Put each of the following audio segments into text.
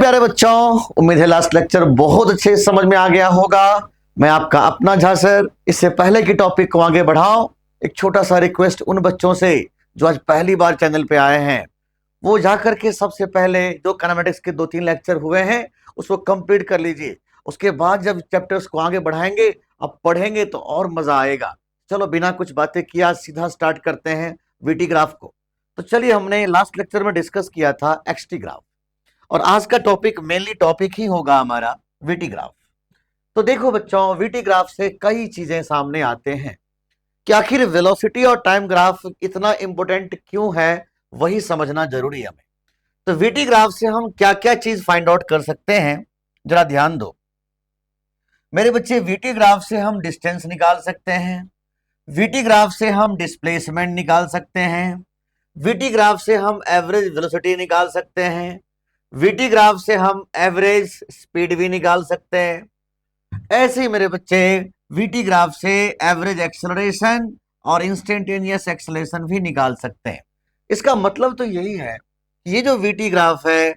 प्यारे बच्चों, उम्मीद है लास्ट लेक्चर बहुत अच्छे समझ में आ गया होगा। मैं आपका अपना झा सर। इससे पहले की टॉपिक को आगे बढ़ाओ, एक छोटा सा रिक्वेस्ट उन बच्चों से जो आज पहली बार चैनल पे आए हैं, वो जाकर के सबसे पहले जो काइनेमेटिक्स के 2-3 लेक्चर हुए हैं उसको कंप्लीट कर लीजिए। उसके बाद जब चैप्टर्स को आगे बढ़ाएंगे, अब पढ़ेंगे तो और मजा आएगा। चलो बिना कुछ बातें किया सीधा स्टार्ट करते हैं वीटी ग्राफ को। तो चलिए, हमने लास्ट लेक्चर में डिस्कस किया था एक्सटी ग्राफ, और आज का टॉपिक मेनली टॉपिक ही होगा हमारा वीटी ग्राफ। तो देखो बच्चों, वीटी ग्राफ से कई चीजें सामने आते हैं कि आखिर वेलोसिटी और टाइम ग्राफ इतना इंपॉर्टेंट क्यों है, वही समझना जरूरी है हमें। तो वीटी ग्राफ से हम क्या क्या चीज फाइंड आउट कर सकते हैं, जरा ध्यान दो मेरे बच्चे। वीटी ग्राफ से हम डिस्टेंस निकाल सकते हैं, वीटी ग्राफ से हम डिस्प्लेसमेंट निकाल सकते हैं, वीटी ग्राफ से हम एवरेज वेलोसिटी निकाल सकते हैं, वीटी ग्राफ से हम एवरेज स्पीड भी निकाल सकते हैं। ऐसे ही मेरे बच्चे वीटी ग्राफ से एवरेज एक्सेलरेशन और इंस्टेंटेनियस एक्सेलरेशन भी निकाल सकते हैं। इसका मतलब तो यही है, ये जो वीटी ग्राफ है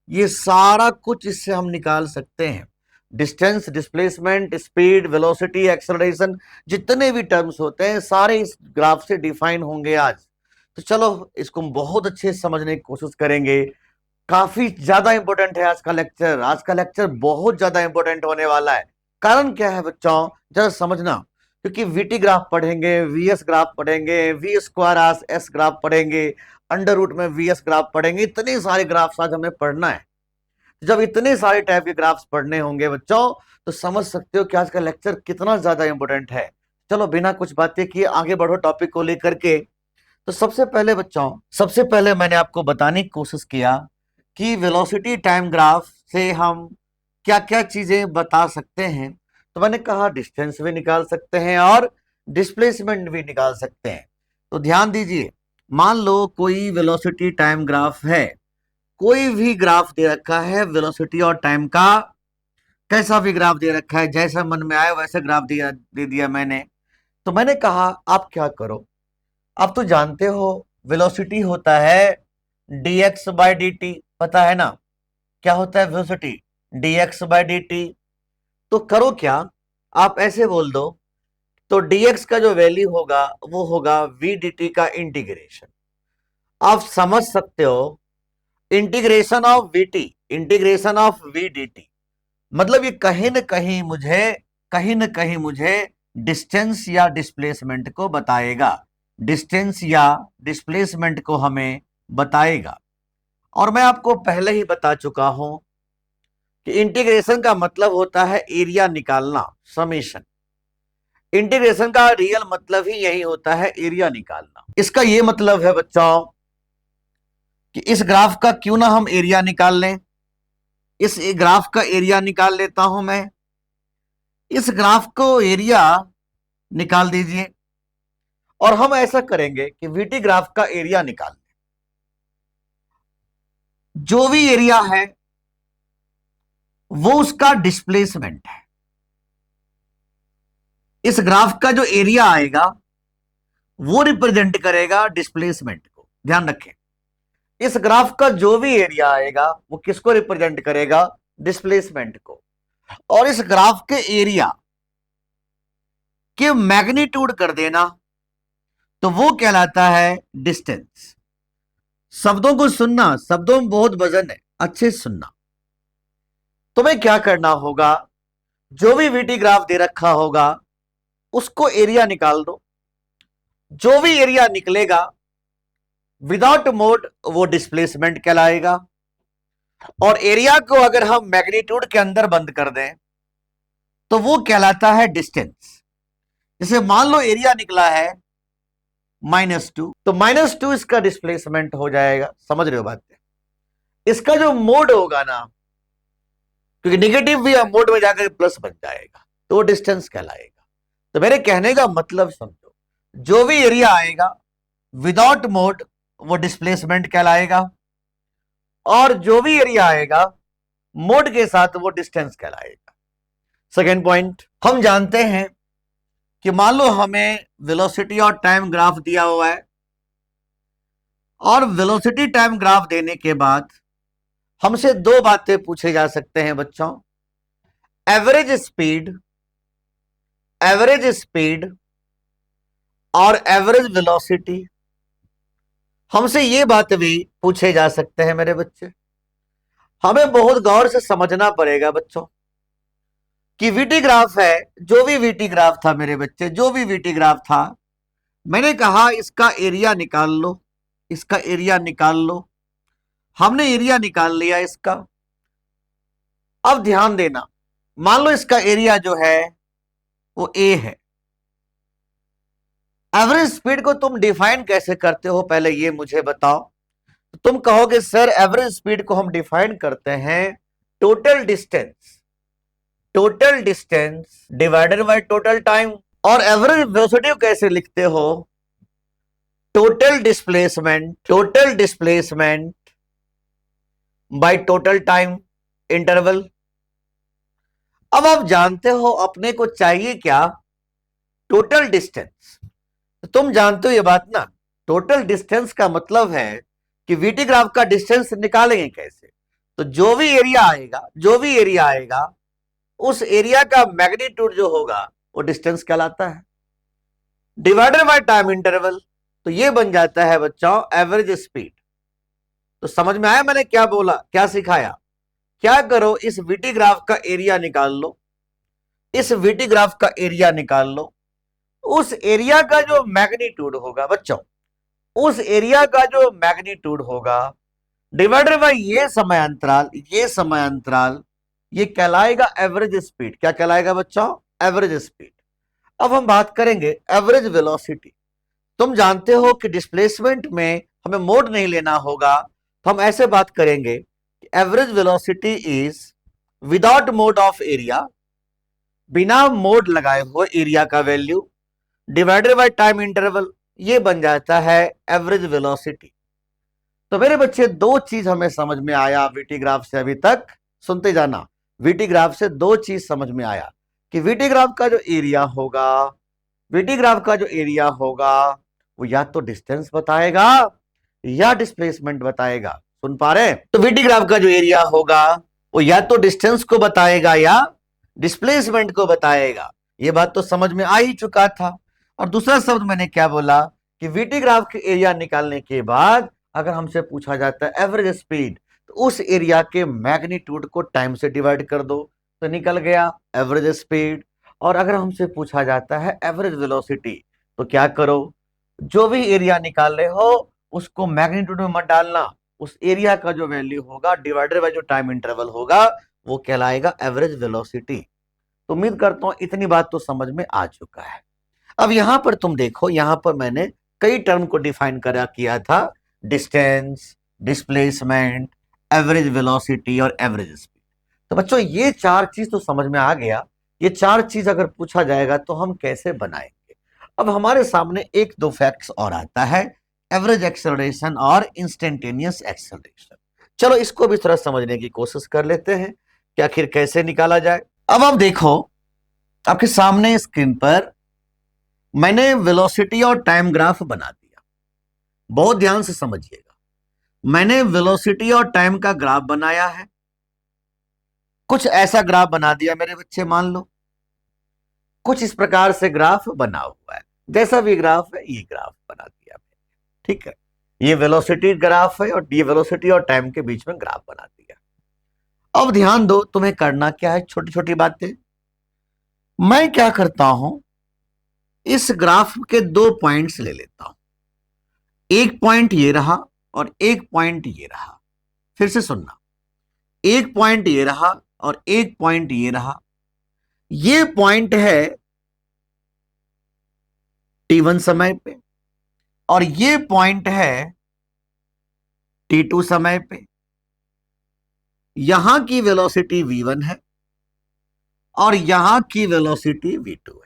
ये सारा कुछ इससे हम निकाल सकते हैं। Distance, displacement, speed, velocity, acceleration, जितने भी टर्म्स होते हैं सारे इस ग्राफ से डिफाइन होंगे आज। तो चलो इसको हम बहुत अच्छे से समझने की कोशिश करेंगे। काफी ज्यादा इंपॉर्टेंट है आज का लेक्चर। आज का लेक्चर बहुत ज्यादा इंपॉर्टेंट होने वाला है। कारण क्या है बच्चों, जरा समझना। क्योंकि वीटी ग्राफ पढ़ेंगे, वीएस ग्राफ पढ़ेंगे, वी स्क्वायर एस ग्राफ पढ़ेंगे, अंडर रूट में वीएस ग्राफ पढ़ेंगे। इतने सारे ग्राफ्स आज हमें पढ़ना है। जब इतने सारे टाइप के ग्राफ्स पढ़ने होंगे बच्चों, तो समझ सकते हो कि आज का लेक्चर कितना ज्यादा इंपॉर्टेंट है। चलो बिना कुछ बातें किए आगे बढ़ो टॉपिक को लेकर के। तो सबसे पहले बच्चों, सबसे पहले मैंने आपको बताने की कोशिश किया कि वेलोसिटी टाइम ग्राफ से हम क्या क्या चीजें बता सकते हैं। तो मैंने कहा डिस्टेंस भी निकाल सकते हैं और डिस्प्लेसमेंट भी निकाल सकते हैं। तो ध्यान दीजिए, मान लो कोई वेलोसिटी टाइम ग्राफ है, कोई भी ग्राफ दे रखा है वेलोसिटी और टाइम का, कैसा भी ग्राफ दे रखा है, जैसा मन में आए वैसे ग्राफ दे दिया मैंने। तो मैंने कहा आप क्या करो, आप तो जानते हो वेलोसिटी होता है dx बाई डी टी, पता है ना क्या होता है velocity? dx by D T. तो करो क्या, आप ऐसे बोल दो, तो dx का जो वैल्यू होगा वो होगा v dt का इंटीग्रेशन। आप समझ सकते हो, integration of vt, integration of v dt, मतलब ये कहीं न कहीं मुझे डिस्टेंस या डिस्प्लेसमेंट को बताएगा, डिस्टेंस या डिस्प्लेसमेंट को हमें बताएगा। और मैं आपको पहले ही बता चुका हूं कि इंटीग्रेशन का मतलब होता है एरिया निकालना, समेशन। इंटीग्रेशन का रियल मतलब ही यही होता है, एरिया निकालना। इसका यह मतलब है बच्चों कि इस ग्राफ का क्यों ना हम एरिया निकाल लें। इस ग्राफ का एरिया निकाल लेता हूं मैं। इस ग्राफ को एरिया निकाल दीजिए, और हम ऐसा करेंगे कि वीटी ग्राफ का एरिया निकाल, जो भी एरिया है वो उसका डिस्प्लेसमेंट है। इस ग्राफ का जो एरिया आएगा वो रिप्रेजेंट करेगा डिस्प्लेसमेंट को। ध्यान रखें, इस ग्राफ का जो भी एरिया आएगा वो किसको रिप्रेजेंट करेगा? डिस्प्लेसमेंट को। और इस ग्राफ के एरिया के मैग्नीट्यूड कर देना तो वो कहलाता है डिस्टेंस। शब्दों को सुनना, शब्दों में बहुत वजन है, अच्छे से सुनना। तुम्हें क्या करना होगा, जो भी वीटी ग्राफ दे रखा होगा उसको एरिया निकाल दो। जो भी एरिया निकलेगा विदाउट मोड वो डिस्प्लेसमेंट कहलाएगा। और एरिया को अगर हम मैग्नीट्यूड के अंदर बंद कर दें तो वो कहलाता है डिस्टेंस। जैसे मान लो एरिया निकला है -2, तो -2 इसका डिस्प्लेसमेंट हो जाएगा। समझ रहे हो बात? इसका जो मोड होगा ना, क्योंकि निगेटिव भी मोड में जाकर प्लस बन जाएगा, तो वो डिस्टेंस कहलाएगा। तो मेरे कहने का मतलब समझो, जो भी एरिया आएगा विदाउट मोड वो डिस्प्लेसमेंट कहलाएगा, और जो भी एरिया आएगा मोड के साथ वो डिस्टेंस कहलाएगा। सेकेंड पॉइंट, हम जानते हैं कि मान लो हमें वेलोसिटी और टाइम ग्राफ दिया हुआ है, और वेलोसिटी टाइम ग्राफ देने के बाद हमसे दो बातें पूछे जा सकते हैं बच्चों, एवरेज स्पीड और एवरेज वेलोसिटी। हमसे ये बात भी पूछे जा सकते हैं मेरे बच्चे। हमें बहुत गौर से समझना पड़ेगा बच्चों कि वीटी ग्राफ है, जो भी वीटी ग्राफ था मेरे बच्चे, जो भी वीटी ग्राफ था, मैंने कहा इसका एरिया निकाल लो, इसका एरिया निकाल लो। हमने एरिया निकाल लिया इसका। अब ध्यान देना, मान लो इसका एरिया जो है वो ए है। एवरेज स्पीड को तुम डिफाइन कैसे करते हो, पहले ये मुझे बताओ। तुम कहोगे सर एवरेज स्पीड को हम डिफाइन करते हैं total distance divided by total time. और एवरेज वेलोसिटी को कैसे लिखते हो, total displacement by total time interval. अब आप जानते हो अपने को चाहिए क्या, टोटल डिस्टेंस। तुम जानते हो ये बात ना, टोटल डिस्टेंस का मतलब है कि वीटी ग्राफ का डिस्टेंस निकालेंगे कैसे। तो जो भी एरिया आएगा उस एरिया का मैग्नीट्यूड जो होगा वो डिस्टेंस कहलाता है, डिवाइडेड बाय टाइम इंटरवल। तो ये बन जाता है बच्चों एवरेज स्पीड। तो समझ में आया मैंने क्या बोला, क्या सिखाया। क्या करो, इस वीटी ग्राफ का एरिया निकाल लो, इस वीटी ग्राफ का एरिया निकाल लो। उस एरिया का जो मैग्नीट्यूड होगा बच्चों, उस एरिया का जो मैग्नीट्यूड होगा डिवाइडेड बाय ये समय अंतराल, ये कहलाएगा एवरेज स्पीड। क्या कहलाएगा बच्चों, एवरेज स्पीड। अब हम बात करेंगे एवरेज वेलोसिटी। तुम जानते हो कि डिस्प्लेसमेंट में हमें मोड नहीं लेना होगा, तो हम ऐसे बात करेंगे कि average velocity is without mode of area, बिना मोड लगाए हुए एरिया का value divided by time interval, ये बन जाता है एवरेज वेलोसिटी। तो मेरे बच्चे दो चीज हमें समझ में आया वीटी ग्राफ से अभी तक, सुनते जाना। वीटी ग्राफ से दो चीज समझ में आया कि वीटी ग्राफ का जो एरिया होगा वो या तो डिस्टेंस बताएगा या डिस्प्लेसमेंट बताएगा। सुन पा रहे, तो वीटी ग्राफ का जो एरिया होगा वो या तो डिस्टेंस को बताएगा या डिस्प्लेसमेंट को बताएगा। ये बात तो समझ में आ ही चुका था। और दूसरा शब्द मैंने क्या बोला कि वीटी ग्राफ के एरिया निकालने के बाद अगर हमसे पूछा जाता है एवरेज स्पीड, तो उस एरिया के मैग्नीट्यूड को टाइम से डिवाइड कर दो तो निकल गया एवरेज स्पीड। और अगर हमसे पूछा जाता है एवरेज वेलोसिटी, तो क्या करो, जो भी एरिया निकाल रहे हो उसको मैग्नीट्यूड में मत डालना, उस एरिया का जो वैल्यू होगा डिवाइडेड बाय जो टाइम इंटरवल होगा वो कहलाएगा एवरेज वेलोसिटी। तो उम्मीद करता हूं इतनी बात तो समझ में आ चुका है। अब यहां पर तुम देखो, यहां पर मैंने कई टर्म को डिफाइन किया था, डिस्टेंस, डिस्प्लेसमेंट, एवरेज वेलोसिटी और एवरेज स्पीड। तो बच्चों ये चार चीज तो समझ में आ गया। ये चार चीज अगर पूछा जाएगा तो हम कैसे बनाएंगे। अब हमारे सामने एक दो फैक्ट्स और आता है, एवरेज एक्सेलरेशन और इंस्टेंटेनियस एक्सेलरेशन। चलो इसको भी थोड़ा समझने की कोशिश कर लेते हैं कि आखिर कैसे निकाला जाए। अब आप देखो, आपके सामने स्क्रीन पर मैंने वेलोसिटी और टाइम ग्राफ बना दिया। बहुत ध्यान से समझिएगा, मैंने वेलोसिटी और टाइम का ग्राफ बनाया है। कुछ ऐसा ग्राफ बना दिया मेरे बच्चे, मान लो कुछ इस प्रकार से ग्राफ बना हुआ है, जैसा भी ग्राफ है ये ग्राफ बना दिया, ठीक है। ये वेलोसिटी ग्राफ है और ये वेलोसिटी और टाइम के बीच में ग्राफ बना दिया। अब ध्यान दो, तुम्हें करना क्या है, छोटी छोटी बातें। मैं क्या करता हूं, इस ग्राफ के दो पॉइंट्स ले लेता हूं, एक पॉइंट ये रहा और एक पॉइंट ये रहा। फिर से सुनना, एक पॉइंट ये रहा और एक पॉइंट ये रहा। ये पॉइंट है t1 समय पे और ये पॉइंट है t2 समय पे। यहां की वेलोसिटी v1 है और यहां की वेलोसिटी v2 है।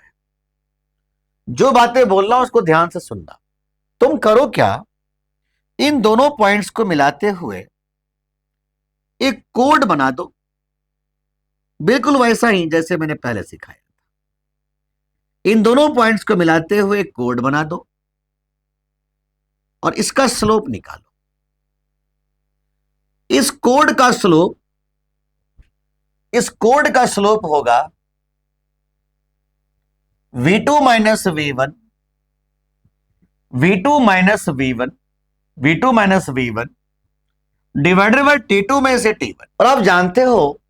जो बातें बोल रहा हूं उसको ध्यान से सुनना। तुम करो क्या, इन दोनों पॉइंट्स को मिलाते हुए एक कोड बना दो, बिल्कुल वैसा ही जैसे मैंने पहले सिखाया था। इन दोनों पॉइंट्स को मिलाते हुए एक कोड बना दो और इसका स्लोप निकालो। इस कोड का स्लोप होगा v2 minus v1 divided by t2 में से t1। और आप जानते हो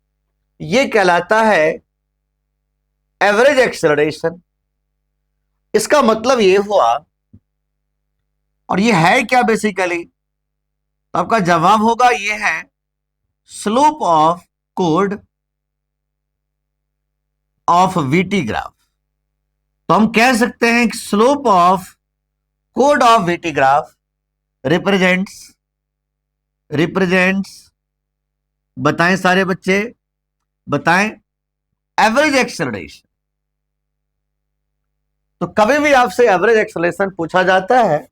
ये कहलाता है एवरेज एक्सेलरेशन। इसका मतलब ये हुआ, और ये है क्या बेसिकली, तो आपका जवाब होगा ये है slope of code of VT graph. तो हम कह सकते हैं कि slope of code of VT graph represents बताएं सारे बच्चे, बताएं एवरेज एक्सेलरेशन। तो कभी भी आपसे एवरेज एक्सेलरेशन पूछा जाता है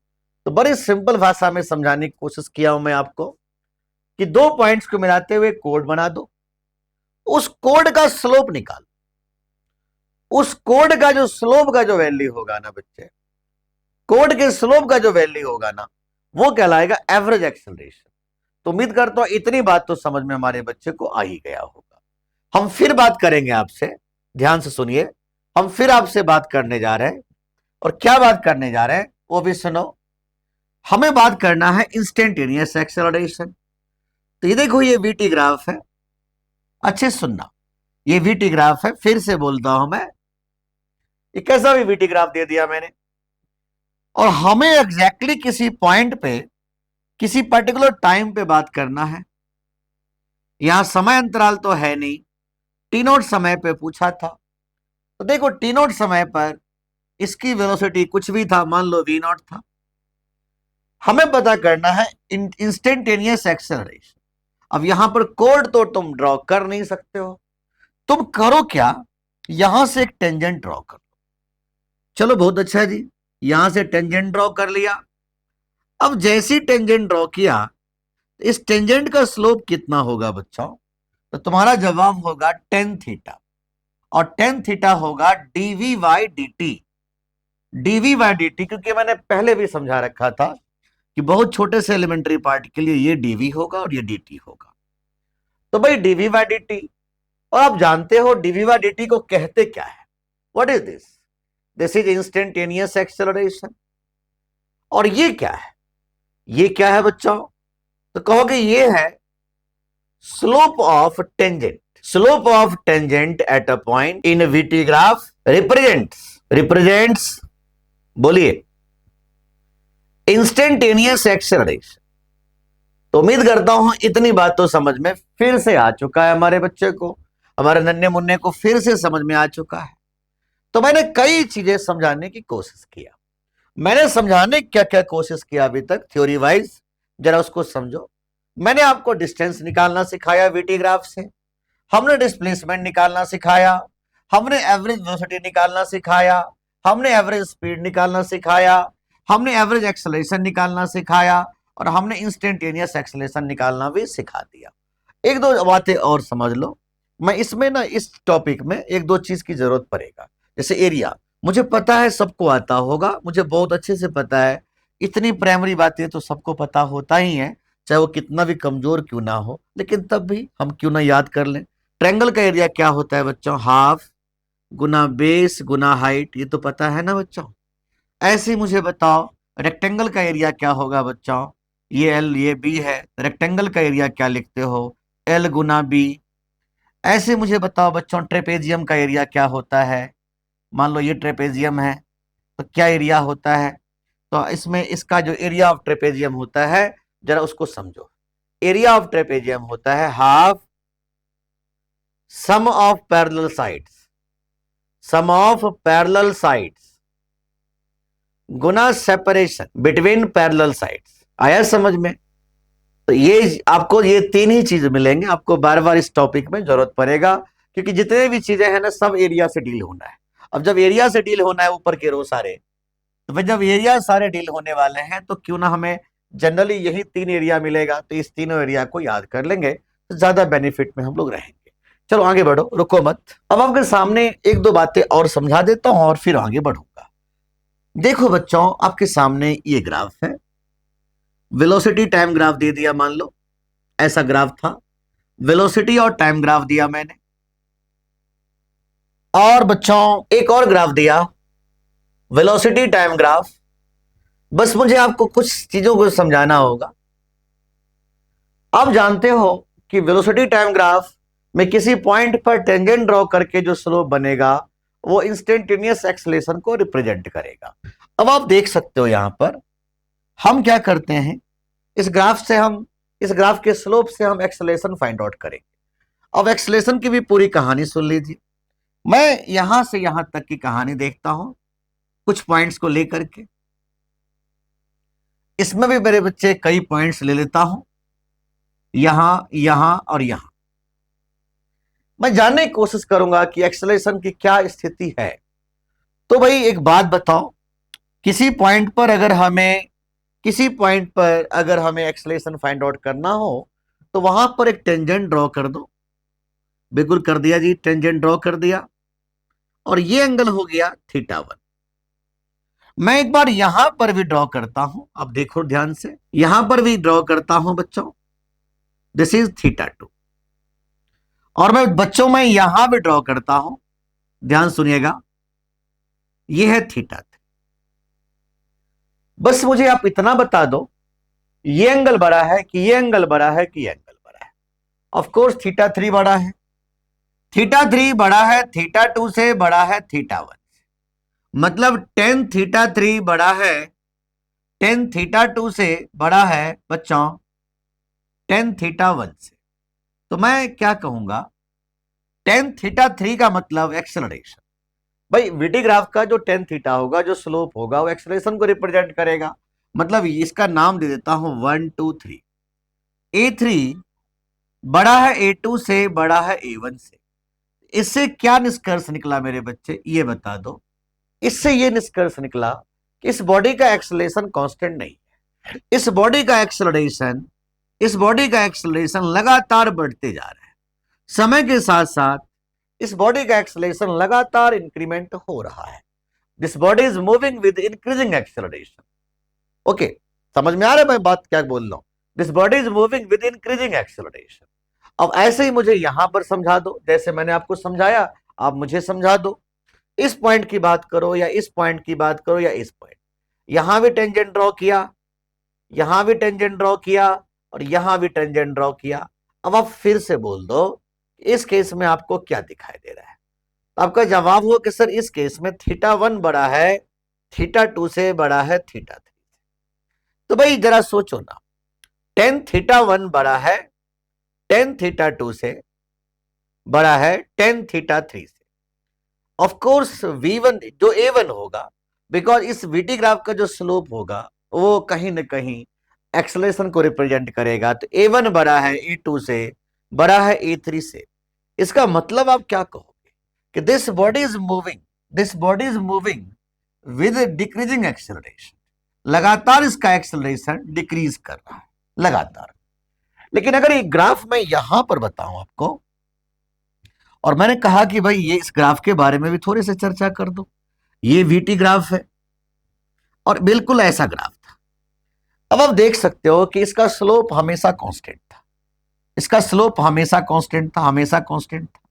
तो बड़ी सिंपल भाषा में समझाने की कोशिश किया हूं मैं आपको कि दो पॉइंट्स को मिलाते हुए कोड बना दो, उस कोड का स्लोप निकालो, उस कोड का जो स्लोप का जो वैल्यू होगा ना बच्चे, कोड के स्लोप का जो वैल्यू होगा ना, वो कहलाएगा एवरेज एक्सेलरेशन। तो उम्मीद करता हूं इतनी बात तो समझ में हमारे बच्चे को आ ही गया होगा। हम फिर बात करेंगे आपसे, ध्यान से सुनिए, हम फिर आपसे बात करने जा रहे हैं। और क्या बात करने जा रहे हैं वो भी सुनो। हमें बात करना है इंस्टेंटेनियस एक्सेलरेशन। तो ये देखो ये वीटी ग्राफ है, अच्छे सुनना, ये वीटी ग्राफ है, फिर से बोलता हूं मैं, ये कैसा भी वीटी ग्राफ दे दिया मैंने, और हमें एग्जैक्टली किसी पॉइंट पे किसी पर्टिकुलर टाइम पे बात करना है। यहां समय अंतराल तो है नहीं, टी नॉट समय पे पूछा था। तो देखो टी नॉट समय पर इसकी वेलोसिटी कुछ भी था, मान लो वी नॉट था। हमें पता करना है इंस्टेंटेनियस एक्सेलरेशन। अब यहां पर कोड तो तुम ड्रॉ कर नहीं सकते हो, तुम करो क्या, यहां से एक टेंजेंट ड्रॉ करो। चलो बहुत अच्छा जी, यहां से टेंजेंट ड्रॉ कर लिया। अब जैसी टेंजेंट ड्रॉ किया, इस टेंजेंट का स्लोप कितना होगा बच्चों, तो तुम्हारा जवाब होगा टेन थीटा, और टेन थीटा होगा डीवी बाई डी टी, क्योंकि मैंने पहले भी समझा रखा था कि बहुत छोटे से एलिमेंट्री पार्ट के लिए ये डीवी होगा और ये dt होगा। तो भाई डीवी बाई dt, और आप जानते हो डीवी बाई dt को कहते क्या है, what is this, this is instantaneous acceleration. और ये क्या है, ये क्या है बच्चों, तो कहोगे ये है slope of tangent at a point in VT graph represents बोलिए इंस्टेंटेनियस एक्सेलरेशन। तो उम्मीद करता हूं इतनी बात तो समझ में फिर से आ चुका है, हमारे बच्चे को, हमारे नन्हे मुन्ने को फिर से समझ में आ चुका है। तो मैंने कई चीजें समझाने की कोशिश किया, मैंने समझाने क्या क्या कोशिश किया अभी तक थ्योरी वाइज, जरा उसको समझो। मैंने आपको डिस्टेंस निकालना सिखाया वीटी ग्राफ से, हमने डिस्प्लेसमेंट निकालना सिखाया, हमने एवरेज वेलोसिटी निकालना सिखाया, हमने एवरेज स्पीड निकालना सिखाया, हमने एवरेज एक्सेलरेशन निकालना सिखाया, और हमने इंस्टेंटेनियस एक्सेलरेशन निकालना भी सिखा दिया। एक दो बातें और समझ लो, मैं इसमें ना इस टॉपिक में एक दो चीज की जरूरत पड़ेगा। जैसे एरिया, मुझे पता है सबको आता होगा, मुझे बहुत अच्छे से पता है, इतनी प्राइमरी बातें तो सबको पता होता ही है, चाहे वो कितना भी कमजोर क्यों ना हो, लेकिन तब भी हम क्यों ना याद कर लें। ट्रायंगल का एरिया क्या होता है बच्चों, हाफ गुना बेस गुना हाइट, ये तो पता है ना बच्चों। ऐसे ही मुझे बताओ रेक्टेंगल का एरिया क्या होगा बच्चों, ये एल ये बी है, रेक्टेंगल का एरिया क्या लिखते हो, एल गुना बी। ऐसे मुझे बताओ बच्चों ट्रेपेजियम का एरिया क्या होता है, मान लो ये ट्रेपेजियम है तो क्या एरिया होता है, तो इसमें इसका जो एरिया ऑफ ट्रेपेजियम होता है जरा उसको समझो। एरिया ऑफ ट्रेपेजियम होता है half sum of parallel sides Guna separation between parallel sides. आया समझ में। तो ये आपको ये तीन ही चीज मिलेंगे, आपको बार बार इस टॉपिक में जरूरत पड़ेगा, क्योंकि जितने भी चीजें हैं ना सब एरिया से डील होना है। अब जब एरिया से डील होना है ऊपर के रो सारे, तो भाई जब एरिया सारे डील होने वाले हैं तो क्यों ना हमें जनरली यही तीन एरिया मिलेगा, तो इस तीनों एरिया को याद कर लेंगे तो ज्यादा बेनिफिट में हम लोग रहेंगे। चलो आगे बढ़ो, रुको मत। अब आपके सामने एक दो बातें और समझा देता हूं और फिर आगे बढ़ूंगा। देखो बच्चों आपके सामने ये ग्राफ है, वेलोसिटी टाइम ग्राफ दे दिया मान लो, ऐसा ग्राफ था, वेलोसिटी और टाइम ग्राफ दिया मैंने, और बच्चों एक और ग्राफ दिया, वेलोसिटी टाइम ग्राफ। बस मुझे आपको कुछ चीजों को समझाना होगा। आप जानते हो कि वेलोसिटी टाइम ग्राफ में किसी पॉइंट पर टेंजेंट ड्रॉ करके जो स्लोप बनेगा वो इंस्टेंटेनियस एक्सेलरेशन को रिप्रेजेंट करेगा। अब आप देख सकते हो यहां पर हम क्या करते हैं, इस ग्राफ के स्लोप से हम एक्सेलरेशन फाइंड आउट करेंगे। अब एक्सेलरेशन की भी पूरी कहानी सुन लीजिए। मैं यहां से यहां तक की कहानी देखता हूं कुछ पॉइंट्स को लेकर के, इसमें भी मेरे बच्चे कई पॉइंट्स ले लेता हूं, यहां यहां और यहां। मैं जानने की कोशिश करूंगा कि एक्सेलरेशन की क्या स्थिति है। तो भाई एक बात बताओ, किसी पॉइंट पर अगर हमें एक्सेलरेशन फाइंड आउट करना हो तो वहां पर एक टेंजेंट ड्रॉ कर दो। बिल्कुल कर दिया जी, टेंजेंट ड्रॉ कर दिया, और ये एंगल हो गया θ1। मैं एक बार यहां पर भी ड्रॉ करता हूं, अब देखो ध्यान से, यहां पर भी ड्रॉ करता हूं बच्चों, दिस इज θ2। और मैं यहां भी ड्रॉ करता हूं, ध्यान सुनिएगा, ये है θ3। बस मुझे आप इतना बता दो, ये एंगल बड़ा है कि ये एंगल बड़ा है कि ये एंगल बड़ा है। ऑफ कोर्स θ3 बड़ा है, θ3 बड़ा है θ2 से, बड़ा है θ1। मतलब tan θ3 बड़ा है, tan θ2 से बड़ा है बच्चों tan θ1 से। तो मैं क्या कहूंगा, tan θ3 का मतलब एक्सेलरेशन। भाई वीटी ग्राफ का जो tan θ होगा, जो स्लोप होगा, वो एक्सेलरेशन को रिप्रेजेंट करेगा। मतलब इसका नाम दे देता हूं 1 2 3। A3 बड़ा है A2 से, बड़ा है A1 से। इससे क्या निष्कर्ष निकला मेरे बच्चे, ये बता दो। इससे ये निष्कर्ष निकला कि इस बॉडी का एक्सेलरेशन कांस्टेंट नहीं है। इस बॉडी का एक्सेलरेशन लगातार बढ़ते जा रहा है। समय के साथ साथ इस बॉडी का एक्सेलरेशन लगातार इंक्रीमेंट हो रहा है। This body is moving with increasing acceleration. Okay, समझ में आ रहा है मैं बात क्या बोल रहा हूं? This body is moving with increasing acceleration. अब ऐसे ही मुझे यहां पर समझा दो, जैसे मैंने आपको समझाया, आप मुझे समझा दो। इस पॉइंट की बात करो या इस पॉइंट की बात करो या इस पॉइंट, यहां भी टेंजेंट ड्रॉ किया, यहां भी टेंजेंट ड्रॉ किया, और यहां भी टेंजेंट ड्रॉ किया। अब आप फिर से बोल दो, इस केस में आपको क्या दिखाई दे रहा है? आपका जवाब हो कि सर इस केस में θ1 बड़ा है θ2 से, बड़ा है θ3। तो भाई जरा सोचो ना, tan θ1 बड़ा है tan θ2 से, बड़ा है tan θ3 से। ऑफ कोर्स V1 जो A1 होगा, बिकॉज इस वीटी ग्राफ का जो स्लोप होगा वो कहीं ना कहीं एक्सेलरेशन को रिप्रेजेंट करेगा। तो A1 बड़ा है A2 से, बड़ा है A3 से। इसका मतलब आप क्या कहोगे कि this body is moving with decreasing acceleration. लगातार इसका एक्सेलरेशन डिक्रीज कर रहा है, लगातार। लेकिन अगर ये ग्राफ मैं यहां पर बताऊं आपको, और मैंने कहा कि भाई ये इस ग्राफ के बारे में भी थोड़ी सी चर्चा कर दो। ये वीटी ग्राफ है और बिल्कुल ऐसा ग्राफ था। अब आप देख सकते हो कि इसका स्लोप हमेशा कांस्टेंट था, इसका स्लोप हमेशा कांस्टेंट था, हमेशा कांस्टेंट था।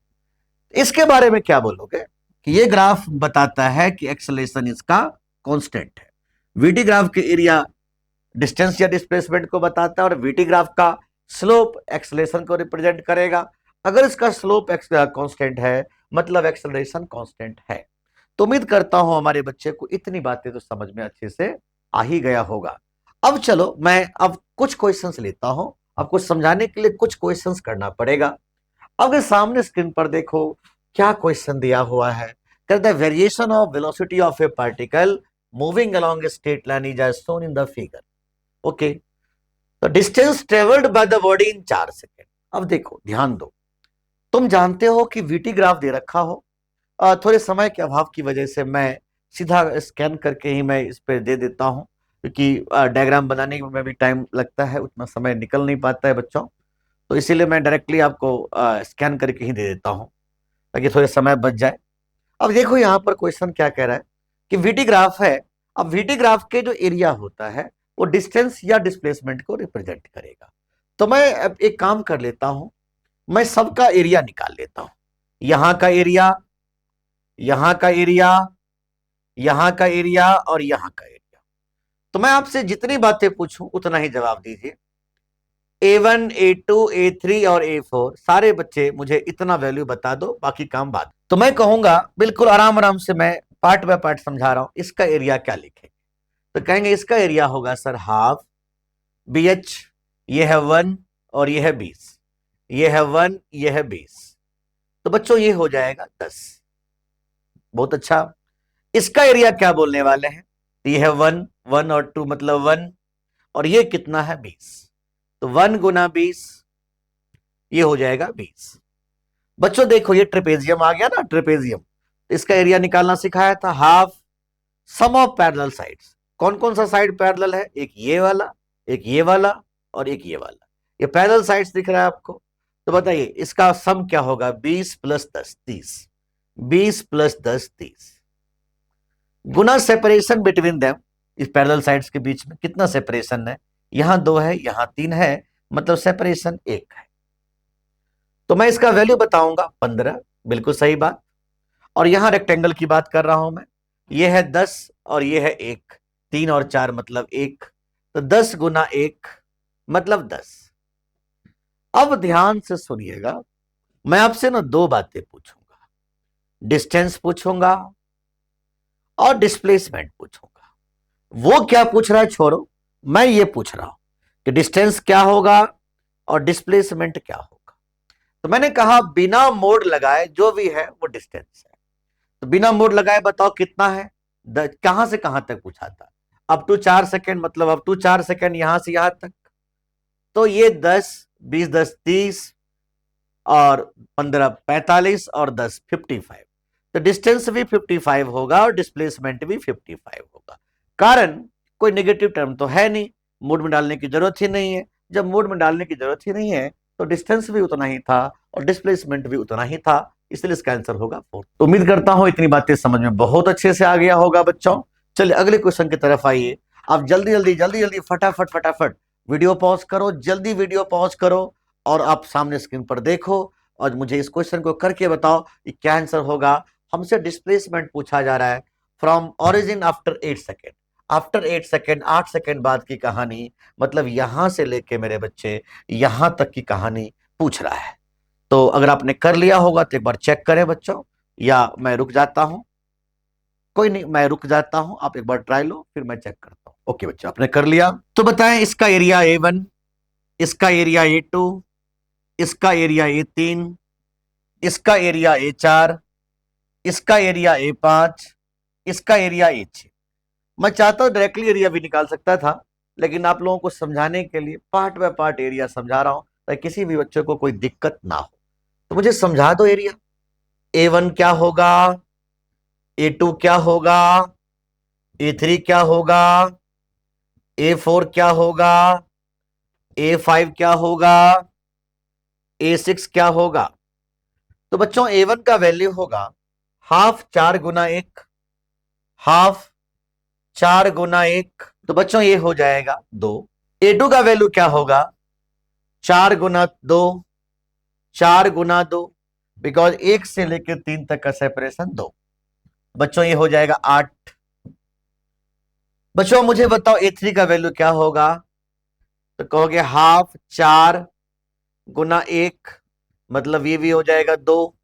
इसके बारे में क्या बोलोगे कि ये ग्राफ बताता है कि एक्सेलरेशन इसका कांस्टेंट है। वीटी ग्राफ के एरिया डिस्टेंस या डिस्प्लेसमेंट को बताता है, और वीटी ग्राफ का स्लोप एक्सेलरेशन को रिप्रेजेंट करेगा। अगर इसका स्लोप कांस्टेंट है मतलब एक्सेलरेशन कांस्टेंट है। तो उम्मीद करता हूं हमारे बच्चे को इतनी बातें तो समझ में अच्छे से आ ही गया होगा। अब चलो मैं अब कुछ क्वेश्चंस लेता हूं, आपको समझाने के लिए कुछ क्वेश्चंस करना पड़ेगा। अगर सामने स्क्रीन पर देखो क्या क्वेश्चन दिया हुआ है, the variation of velocity of a particle moving along a straight line is as shown in the figure. Okay, तो distance travelled by the body in 4 second. अब देखो ध्यान दो, तुम जानते हो कि वीटी ग्राफ दे रखा हो, थोड़े समय के अभाव की वजह से मैं सीधा स्कैन करके ही मैं इस पे दे देता हूं, क्योंकि डायग्राम बनाने में भी टाइम लगता है, उतना समय निकल नहीं पाता है बच्चों। तो इसीलिए मैं डायरेक्टली आपको स्कैन करके ही दे देता हूं ताकि थोड़े समय बच जाए। अब देखो यहां पर क्वेश्चन क्या कह रहा है कि वीटी ग्राफ है। अब वीटी ग्राफ के जो एरिया होता है वो डिस्टेंस या डिस्प्लेसमेंट को रिप्रेजेंट करेगा। तो मैं अब एक काम कर लेता हूं, मैं सबका एरिया निकाल लेता हूं। यहां का एरिया, यहां का एरिया, यहां का एरिया और यहां का एरिया। तो मैं आपसे जितनी बातें पूछूं उतना ही जवाब दीजिए। A1, A2, A3 और A4 सारे बच्चे मुझे इतना वैल्यू बता दो, बाकी काम बाद। तो मैं कहूंगा बिल्कुल आराम आराम से, मैं पार्ट बाय पार्ट समझा रहा हूं। इसका एरिया क्या लिखेंगे? तो कहेंगे इसका एरिया होगा सर हाफ BH, ये है 1 और ये है 20, ये है 1, ये है 20। तो बच्चों ये हो जाएगा 10। बहुत अच्छा। इसका एरिया क्या बोलने वाले हैं? ये है 1, 1 और 2 मतलब 1, और ये कितना है 20। तो 1 गुना 20 ये हो जाएगा 20। बच्चों देखो ये ट्रेपेजियम आ गया ना, ट्रेपेजियम। इसका एरिया निकालना सिखाया था, half sum of parallel sides. कौन कौन सा साइड पैरेलल है? एक ये वाला, एक ये वाला और एक ये वाला। ये पैरेलल साइड्स दिख रहा है आपको। तो बताइए इसका सम क्या होगा? 20 प्लस 10 30, 20 प्लस 10 30 गुना सेपरेशन बिटवीन देम। इस पैरेलल साइड्स के बीच में कितना सेपरेशन है? यहां 2 है, यहां 3 है, मतलब सेपरेशन 1 है। तो मैं इसका वैल्यू बताऊंगा 15, बिल्कुल सही बात। और यहां रेक्टेंगल की बात कर रहा हूं मैं। ये है 10 और ये है 1, 3 और 4 मतलब 1। तो 10 गुना 1 मतलब 10। अब ध्यान से सुनिएगा, मैं आपसे ना दो बातें पूछूंगा, डिस्टेंस पूछूंगा और डिस्प्लेसमेंट पूछूंगा। वो क्या पूछ रहा है छोड़ो, मैं ये पूछ रहा हूं कि डिस्टेंस क्या होगा और डिस्प्लेसमेंट क्या होगा। तो मैंने कहा बिना मोड लगाए जो भी है वो डिस्टेंस है। तो बिना मोड लगाए बताओ कितना है? कहां से कहां तक पूछा था? अप टू 4 सेकेंड, मतलब अप टू 4 सेकेंड यहां से यहां तक। तो ये 10, 20 10 30 और 15 45 और 10 55। तो डिस्टेंस भी 55 होगा और डिस्प्लेसमेंट भी 55 होगा। कारण कोई नेगेटिव टर्म तो है नहीं, मोड में डालने की जरूरत ही नहीं है। जब मोड में डालने की जरूरत ही नहीं है तो डिस्टेंस भी उतना ही था और डिस्प्लेसमेंट भी उतना ही था, इसलिए इसका आंसर होगा 4। तो उम्मीद करता हूं इतनी बातें समझ में बहुत अच्छे से आ गया होगा बच्चों। चलिए अगले क्वेश्चन की तरफ आइए। आप जल्दी जल्दी जल्दी जल्दी फटाफट फटाफट वीडियो पॉज करो, जल्दी वीडियो पॉज करो और आप सामने स्क्रीन पर देखो और मुझे इस क्वेश्चन को करके बताओ कि क्या आंसर होगा। हमसे डिस्प्लेसमेंट पूछा जा रहा है from origin after 8 second. After 8 second, 8 second बाद की कहानी, मतलब यहां से लेके मेरे बच्चे यहां तक की कहानी पूछ रहा है। तो अगर आपने कर लिया होगा तो एक बार चेक करें बच्चों, या मैं रुक जाता हूं। कोई नहीं, मैं रुक जाता हूं, आप एक बार ट्राई लो फिर मैं चेक करता हूं। ओके बच्चों, आपने कर लिया तो बताएं इसका एरिया A1, इसका एरिया A2, इसका एरिया A3, इसका एरिया A4, इसका एरिया A5, इसका एरिया A6। मैं चाहता हूं डायरेक्टली एरिया भी निकाल सकता था, लेकिन आप लोगों को समझाने के लिए पार्ट बाय पार्ट एरिया समझा रहा हूं ताकि किसी भी बच्चे को कोई दिक्कत ना हो। तो मुझे समझा दो एरिया। A1 क्या होगा, A2 क्या होगा, A3 क्या होगा, A4 क्या होगा, A5 क्या होगा, A6 क्या होगा। तो बच्चों A1 का वैल्यू होगा हाफ 4 गुना 1, हाफ 4 गुना 1, तो बच्चों ये हो जाएगा 2। A2 का वैल्यू क्या होगा? 4 गुना 2, 4 गुना 2, बिकॉज 1 से लेकर 3 तक का सेपरेशन 2। बच्चों ये हो जाएगा 8। बच्चों मुझे बताओ A3 का वैल्यू क्या होगा? तो कहोगे हाफ 4 गुना 1, मतलब ये भी हो जाएगा 2।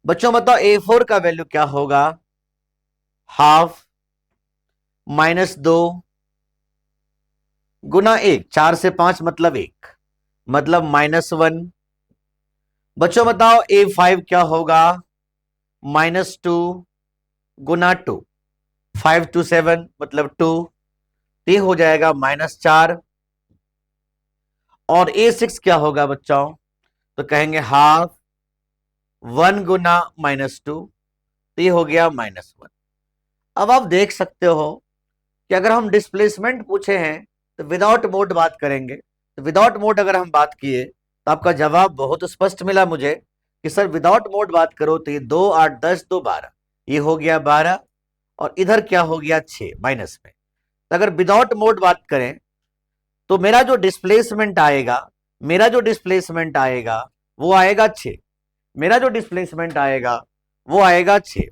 बच्चों बताओ A4 का वैल्यू क्या होगा? हाफ -2 गुना 1, 4 से 5 मतलब 1, मतलब -1। बच्चों बताओ A5 क्या होगा? -2 गुना 2, 5 to 7 मतलब 2, ये हो जाएगा -4। और A6 क्या होगा बच्चों? तो कहेंगे हाफ 1 गुना -2, तो ये हो गया -1। अब आप देख सकते हो कि अगर हम डिस्प्लेसमेंट पूछे हैं तो विदाउट मोड बात करेंगे। तो विदाउट मोड अगर हम बात किए तो आपका जवाब बहुत स्पष्ट मिला मुझे कि सर विदाउट मोड बात करो तो ये 2 8 10 2 12, ये हो गया 12 और इधर क्या हो गया 6 माइनस में। तो अगर विदाउट मोड बात करें तो मेरा जो डिस्प्लेसमेंट आएगा, मेरा जो डिस्प्लेसमेंट आएगा वो आएगा 6, मेरा जो डिस्प्लेसमेंट आएगा वो आएगा 6।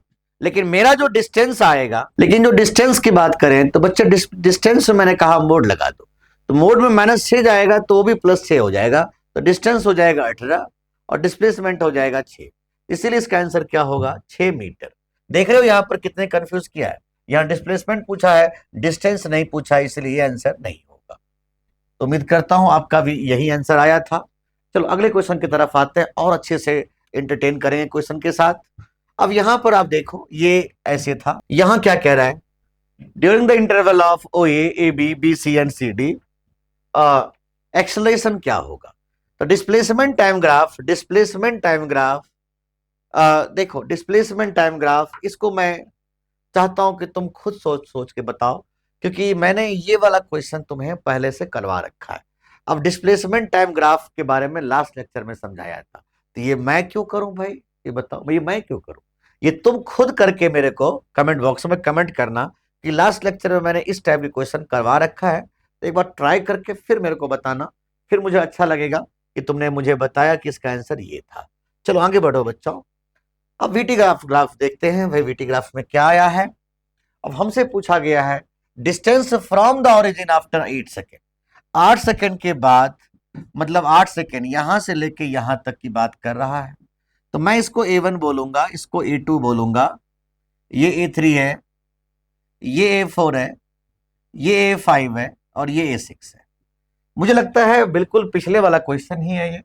लेकिन मेरा जो डिस्टेंस आएगा, लेकिन जो डिस्टेंस की बात करें तो बच्चे डिस्टेंस में मैंने कहा मोड लगा दो, तो मोड में -6 जाएगा तो वो भी +6 हो जाएगा, तो डिस्टेंस हो जाएगा 18 और डिस्प्लेसमेंट हो जाएगा 6। इसीलिए इसका आंसर क्या होगा, 6 मीटर। देख रहे हो यहां पर कितने कंफ्यूज किया है, यहां डिस्प्लेसमेंट पूछा है, डिस्टेंस नहीं पूछा, इसलिए आंसर नहीं होगा। तो उम्मीद करता हूं आपका भी यही आंसर आया था। चलो अगले क्वेश्चन की तरफ आते हैं और अच्छे से एंटरटेन करेंगे क्वेश्चन के साथ। अब यहां पर आप देखो, ये ऐसे था, यहां क्या कह रहा है, during the interval of O A B B C and C D acceleration क्या होगा। तो displacement time graph, displacement time graph, देखो डिस्प्लेसमेंट टाइम ग्राफ, इसको मैं चाहता हूं कि तुम खुद सोच सोच के बताओ, क्योंकि मैंने ये वाला क्वेश्चन तुम्हें पहले से करवा रखा है। अब डिस्प्लेसमेंट टाइम ग्राफ के बारे में लास्ट लेक्चर में समझाया था, तो ये मैं क्यों करूं भाई, ये बताओ, ये मैं क्यों करूं, ये तुम खुद करके मेरे को कमेंट बॉक्स में कमेंट करना कि लास्ट लेक्चर में मैंने इस टाइप की क्वेश्चन करवा रखा है, तो एक बार ट्राई करके फिर मेरे को बताना, फिर मुझे अच्छा लगेगा कि तुमने मुझे बताया कि इसका आंसर ये था। चलो आगे बढ़ो बच्चों। अब वीटी ग्राफ देखते हैं भाई, वीटी ग्राफ में क्या आया है। अब हमसे पूछा गया है distance from the origin after 8 second, 8 second के बाद, मतलब 8 सेकेंड यहां से लेके यहां तक की बात कर रहा है। तो मैं इसको A1 बोलूंगा, इसको A2 बोलूंगा, ये A3 है, ये A4 है, ये A5 है और ये A6 है। मुझे लगता है बिल्कुल पिछले वाला क्वेश्चन ही है, ये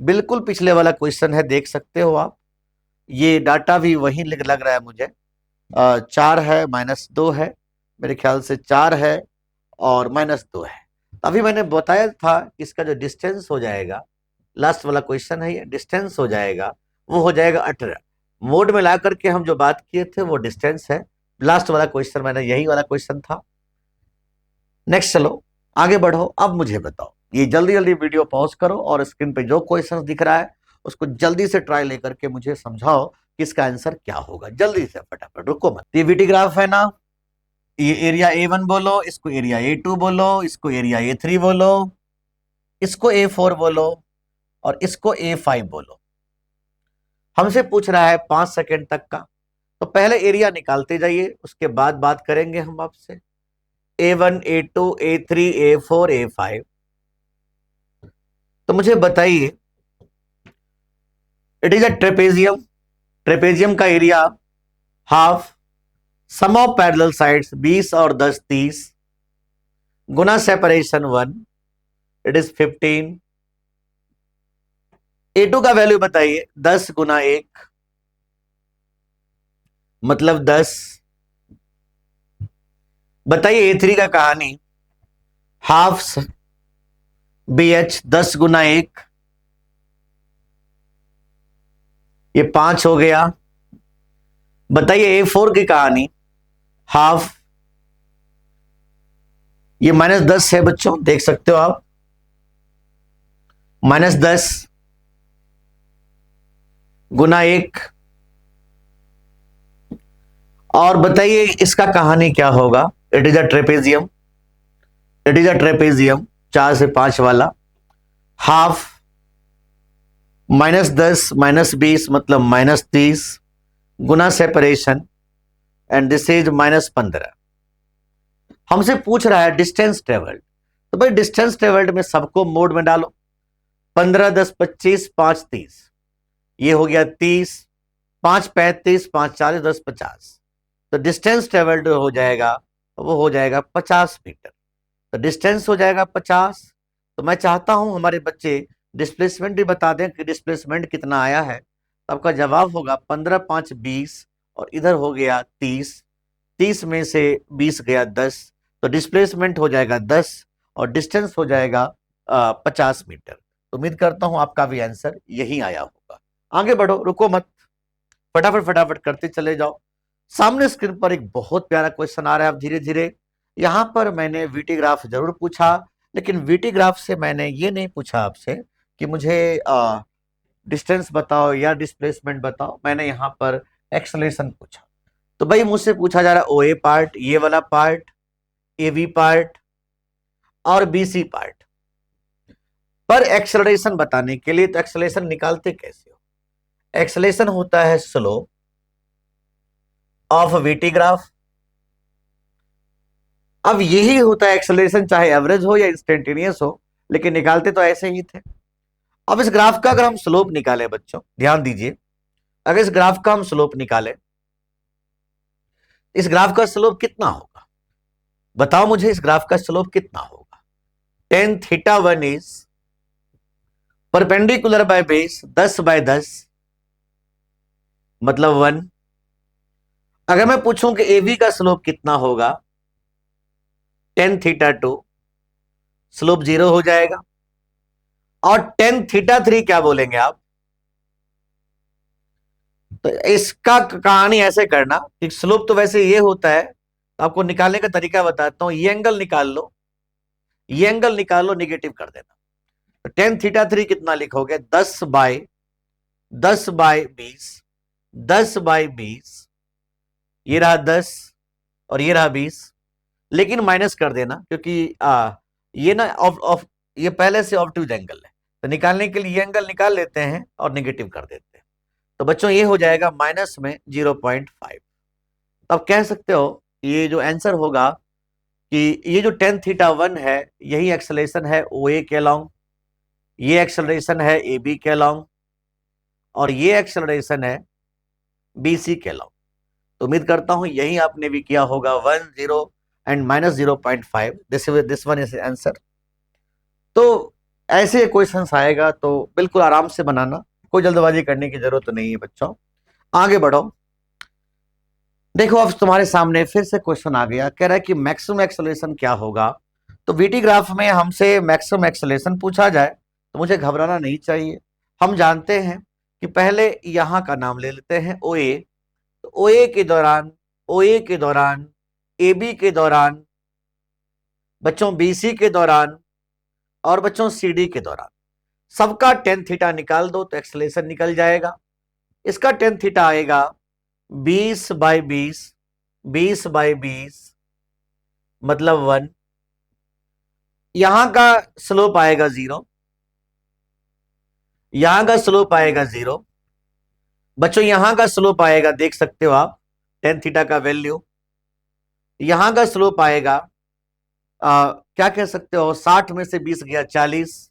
बिल्कुल पिछले वाला क्वेश्चन है, देख सकते हो आप, ये डाटा भी वही लग रहा है मुझे। 4 है, -2 है, मेरे ख्याल से 4 है और -2 है। अभी मैंने बताया था इसका जो डिस्टेंस हो जाएगा, लास्ट वाला क्वेश्चन है ये, डिस्टेंस हो जाएगा वो हो जाएगा 18। मोड में ला करके हम जो बात किए थे वो डिस्टेंस है, लास्ट वाला क्वेश्चन मैंने यही वाला क्वेश्चन था। नेक्स्ट चलो आगे बढ़ो। अब मुझे बताओ, ये जल्दी जल्दी वीडियो पॉज करो और स्क्रीन पे जो क्वेश्चन दिख रहा है उसको जल्दी से ट्राई लेकर के मुझे समझाओ कि इसका आंसर क्या होगा, जल्दी से फटाफट, रुको मत। ये वीटी ग्राफ है ना, ये एरिया A1 बोलो, इसको एरिया A2 बोलो, इसको एरिया A3 बोलो, इसको A4 बोलो और इसको A5 बोलो। हमसे पूछ रहा है 5 सेकंड तक का, तो पहले एरिया निकालते जाइए, उसके बाद बात करेंगे हम आपसे। A1 A2 A3 A4 A5, तो मुझे बताइए, it is a trapezium, trapezium का area half, sum of parallel sides 20 और 10 30, गुना सेपरेशन 1, इट इज 15। A2 का वैल्यू बताइए, 10 गुना 1 मतलब 10। बताइए A3 का कहानी, हाफ BH 10 गुना 1, ये 5 हो गया। बताइए A4 की कहानी, हाफ, ये -10 है बच्चों, देख सकते हो आप, -10 गुना 1। और बताइए इसका कहानी क्या होगा, it is a trapezium, it is a trapezium 4 से 5 वाला, हाफ, -10 -20 मतलब -30, गुना सेपरेशन एंड दिस इज -15। हमसे पूछ रहा है डिस्टेंस ट्रेवल्ड, तो भाई डिस्टेंस ट्रेवल्ड में सबको मोड में डालो, 15 10 25 5 30, ये हो गया 30, 5 35 5 40 10 50, तो डिस्टेंस ट्रेवल्ड हो जाएगा, वो हो जाएगा 50 मीटर। तो डिस्टेंस हो जाएगा 50। तो मैं चाहता हूं हमारे बच्चे डिस्प्लेसमेंट भी बता दें कि डिस्प्लेसमेंट कितना आया है। तो आपका जवाब होगा 15 5 20 और इधर हो गया 30, 30 में से 20 गया 10, तो डिस्प्लेसमेंट हो जाएगा 10 और डिस्टेंस हो जाएगा 50 मीटर। तो उम्मीद करता हूं आपका भी आंसर यही आया होगा। आगे बढ़ो, रुको मत, फटाफट फटाफट करते चले जाओ। सामने स्क्रीन पर एक बहुत प्यारा क्वेश्चन आ रहा है, अब धीरे धीरे। यहां पर मैंने वीटी ग्राफ जरूर पूछा, लेकिन वीटी ग्राफ से मैंने ये नहीं पूछा आपसे कि मुझे डिस्टेंस बताओ या डिस्प्लेसमेंट बताओ, मैंने यहां पर एक्सेलरेशन पूछा। तो भाई मुझसे पूछा जा रहा है OA पार्ट, ये वाला पार्ट, AV पार्ट, और बीसी पार्ट। पर एक्सेलरेशन बताने के लिए, तो एक्सेलरेशन निकालते कैसे हो? एक्सेलरेशन होता है स्लोप ऑफ वीटी ग्राफ। अब यही होता है एक्सेलरेशन, चाहे एवरेज हो या इंस्टेंटेनियस हो, लेकिन निकालते तो ऐसे ही थे। अब इस ग्राफ का अगर हम स्लोप निकालें बच्चों, ध्यान दीजिए, अगर इस ग्राफ का हम स्लोप निकालें, इस ग्राफ का स्लोप कितना होगा? बताओ मुझे, इस ग्राफ का स्लोप कितना होगा? Tan theta one is perpendicular by base 10/10 मतलब 1। अगर मैं पूछूं कि एबी का स्लोप कितना होगा, टेन थीटा टू, स्लोप 0 हो जाएगा। और टेन थीटा थ्री क्या बोलेंगे आप? तो इसका कहानी ऐसे करना कि स्लोप तो वैसे ये होता है, तो आपको निकालने का तरीका बताता हूं। ये एंगल निकाल लो, ये एंगल निकाल लो, निगेटिव कर देना। तो टेन थीटा थ्री कितना लिखोगे? 10/20, 10/20, ये रहा 10 और ये रहा 20, लेकिन माइनस कर देना क्योंकि ये ना ऑफ ये पहले से ऑब्टयूज एंगल है, तो निकालने के लिए ये एंगल निकाल लेते हैं और निगेटिव कर देते हैं। तो बच्चों ये हो जाएगा माइनस में 0.5। तो आप कह सकते हो ये जो आंसर होगा कि ये जो टेन थीटा वन है, यही एक्सेलरेशन है ओ ए के अलोंग, ये एक्सेलरेशन है ए बी के अलोंग, और ये एक्सेलरेशन है बी सी के अलोंग। तो उम्मीद करता हूं यही आपने भी किया होगा, 10 and minus 0.5, this one is answer. तो ऐसे क्वेश्चंस आएगा तो बिल्कुल आराम से बनाना, कोई जल्दबाजी करने की जरूरत नहीं है बच्चों। आगे बढ़ो, देखो अब तुम्हारे सामने फिर से क्वेश्चन आ गया, कह रहा है कि मैक्सिमम एक्सेलरेशन क्या होगा। तो वीटी ग्राफ में हमसे मैक्सिमम एक्सेलरेशन पूछा जाए तो मुझे घबराना नहीं चाहिए। हम जानते हैं कि पहले यहां का नाम ले लेते हैं ओ ए। तो ओ ए के दौरान, ओ ए के दौरान, ए बी के दौरान, बच्चों बी सी के दौरान, और बच्चों सी डी के दौरान, सबका टेन थीटा निकाल दो तो एक्सेलरेशन निकल जाएगा। इसका टेन थीटा आएगा 20/20, 20/20 मतलब 1। यहां का स्लोप आएगा 0, यहां का स्लोप आएगा 0। बच्चों यहां का स्लोप आएगा, देख सकते हो आप टेन थीटा का वैल्यू। यहां का स्लोप आएगा क्या कह सकते हो, 60 में से 20 गया 40,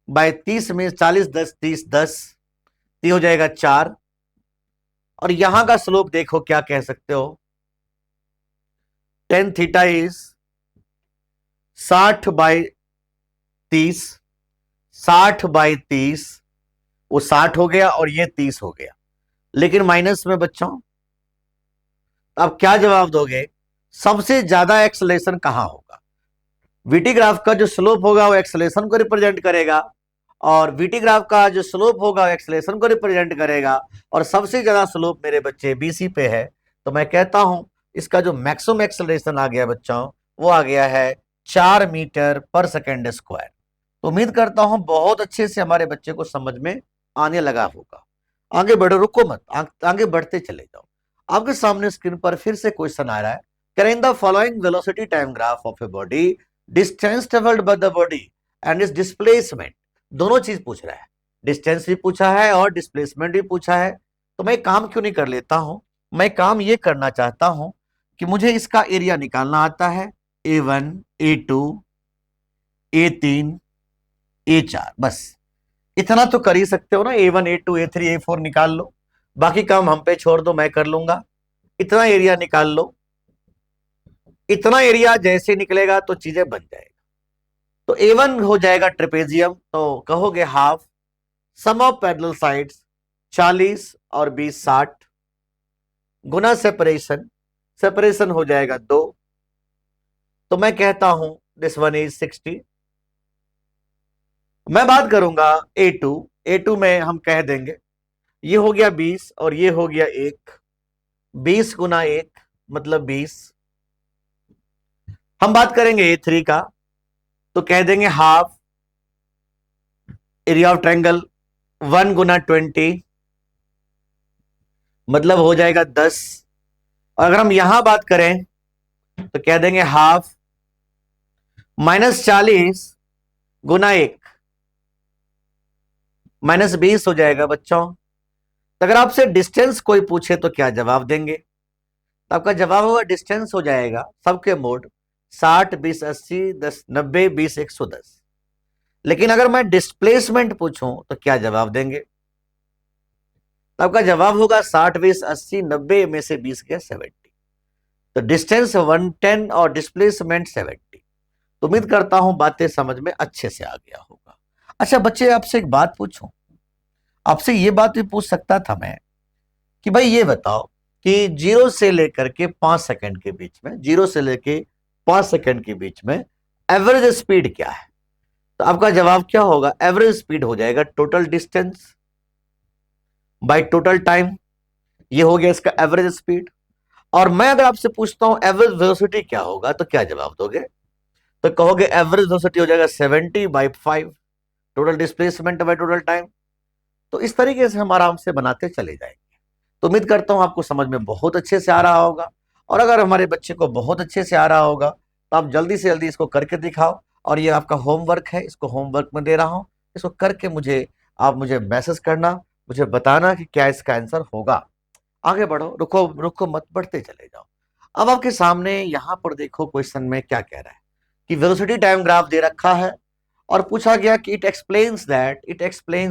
बाय 30 में 40, 10 30 10, ये हो जाएगा 4। और यहां का स्लोप देखो क्या कह सकते हो, टेन थीटा इज 60/30, 60/30, वो 60 हो गया और ये 30 हो गया, लेकिन माइनस में बच्चों। अब क्या जवाब दोगे, सबसे ज्यादा एक्सेलरेशन कहां होगा? वीटी ग्राफ का जो स्लोप होगा वो एक्सेलरेशन को रिप्रेजेंट करेगा, और वीटी ग्राफ का जो स्लोप होगा वो एक्सेलरेशन को रिप्रेजेंट करेगा, और सबसे ज्यादा स्लोप मेरे बच्चे बीसी पे है। तो मैं कहता हूं इसका जो मैक्सिमम एक्सेलरेशन आ गया बच्चों, वो आ गया है 4 मीटर पर सेकेंड स्क्वायर। तो उम्मीद करता हूं बहुत अच्छे से हमारे बच्चे को समझ में आने लगा होगा। आगे बढ़ो, रुको मत, आगे बढ़ते चले जाओ। आपके सामने स्क्रीन पर फिर से क्वेश्चन आ रहा है, in the following velocity time graph of a body, distance travelled by the body and is displacement, दोनों चीज पूछ रहा है, डिस्टेंस भी पूछा है और डिस्प्लेसमेंट भी पूछा है। तो मैं काम क्यों नहीं कर लेता हूं, मैं काम ये करना चाहता हूं कि मुझे इसका एरिया निकालना आता है, A1, A2, A3, A4, बस इतना तो कर ही सकते हो ना। A1, A2, A3, A4 निकाल लो, बाकी काम हम पे छोड़ दो, मैं कर लूंगा। इतना एरिया निकाल लो, इतना एरिया जैसे निकलेगा तो चीजें बन जाएगा। तो A1 हो जाएगा ट्रेपेजियम, तो कहोगे half, sum of parallel sides 40 और 20 60, गुना सेपरेशन, सेपरेशन हो जाएगा 2, तो मैं कहता हूं दिस वन इज 60। मैं बात करूंगा A2, A2 में हम कह देंगे ये हो गया 20 और ये हो गया 1, 20 गुना 1 मतलब 20। हम बात करेंगे A3 का, तो कह देंगे हाफ एरिया ऑफ ट्रायंगल 1 गुना 20 मतलब हो जाएगा 10। अगर हम यहां बात करें तो कह देंगे हाफ -40 गुना 1 -20 हो जाएगा बच्चों। तो अगर आपसे डिस्टेंस कोई पूछे तो क्या जवाब देंगे? तो आपका जवाब होगा डिस्टेंस हो जाएगा सबके मोड 60 20 80 10 90 20 110। लेकिन अगर मैं डिस्प्लेसमेंट पूछूं तो क्या जवाब देंगे? तो आपका जवाब होगा 60 20 80 90 में से 20 गया 70। तो डिस्टेंस 110 और डिस्प्लेसमेंट 70। तो उम्मीद करता हूं बातें समझ में अच्छे से आ गया होगा। अच्छा बच्चे, आपसे एक बात पूछूं, आपसे ये बात भी पूछ सकता था मैं कि भाई ये बताओ कि 0 से लेकर के 5 सेकंड के बीच में, 0 से लेकर 5 सेकंड के बीच में एवरेज स्पीड क्या है? तो आपका जवाब क्या होगा? एवरेज स्पीड हो जाएगा total distance by total time. ये हो गया इसका एवरेज स्पीड। और मैं अगर आपसे पूछता हूं एवरेज वेलोसिटी क्या होगा तो क्या जवाब दोगे? तो कहोगे एवरेज वेलोसिटी हो जाएगा 70/5 total displacement by total time. तो इस तरीके से हम आराम से बनाते चले जाएंगे। तो उम्मीद करता हूं आपको समझ में बहुत अच्छे से आ रहा होगा। और अगर हमारे बच्चे को बहुत अच्छे से आ रहा होगा तो आप जल्दी से जल्दी इसको करके दिखाओ। और ये आपका होमवर्क है, इसको होमवर्क में दे रहा हूं, इसको करके आप मुझे मैसेज करना, मुझे बताना कि क्या इसका आंसर होगा। आगे बढ़ो, रुको रुको मत, बढ़ते चले जाओ। अब आपके सामने यहां पर देखो क्वेश्चन में क्या कह रहा है कि वेलोसिटी टाइम ग्राफ दे रखा है और पूछा गया कि इट एक्सप्लेन्स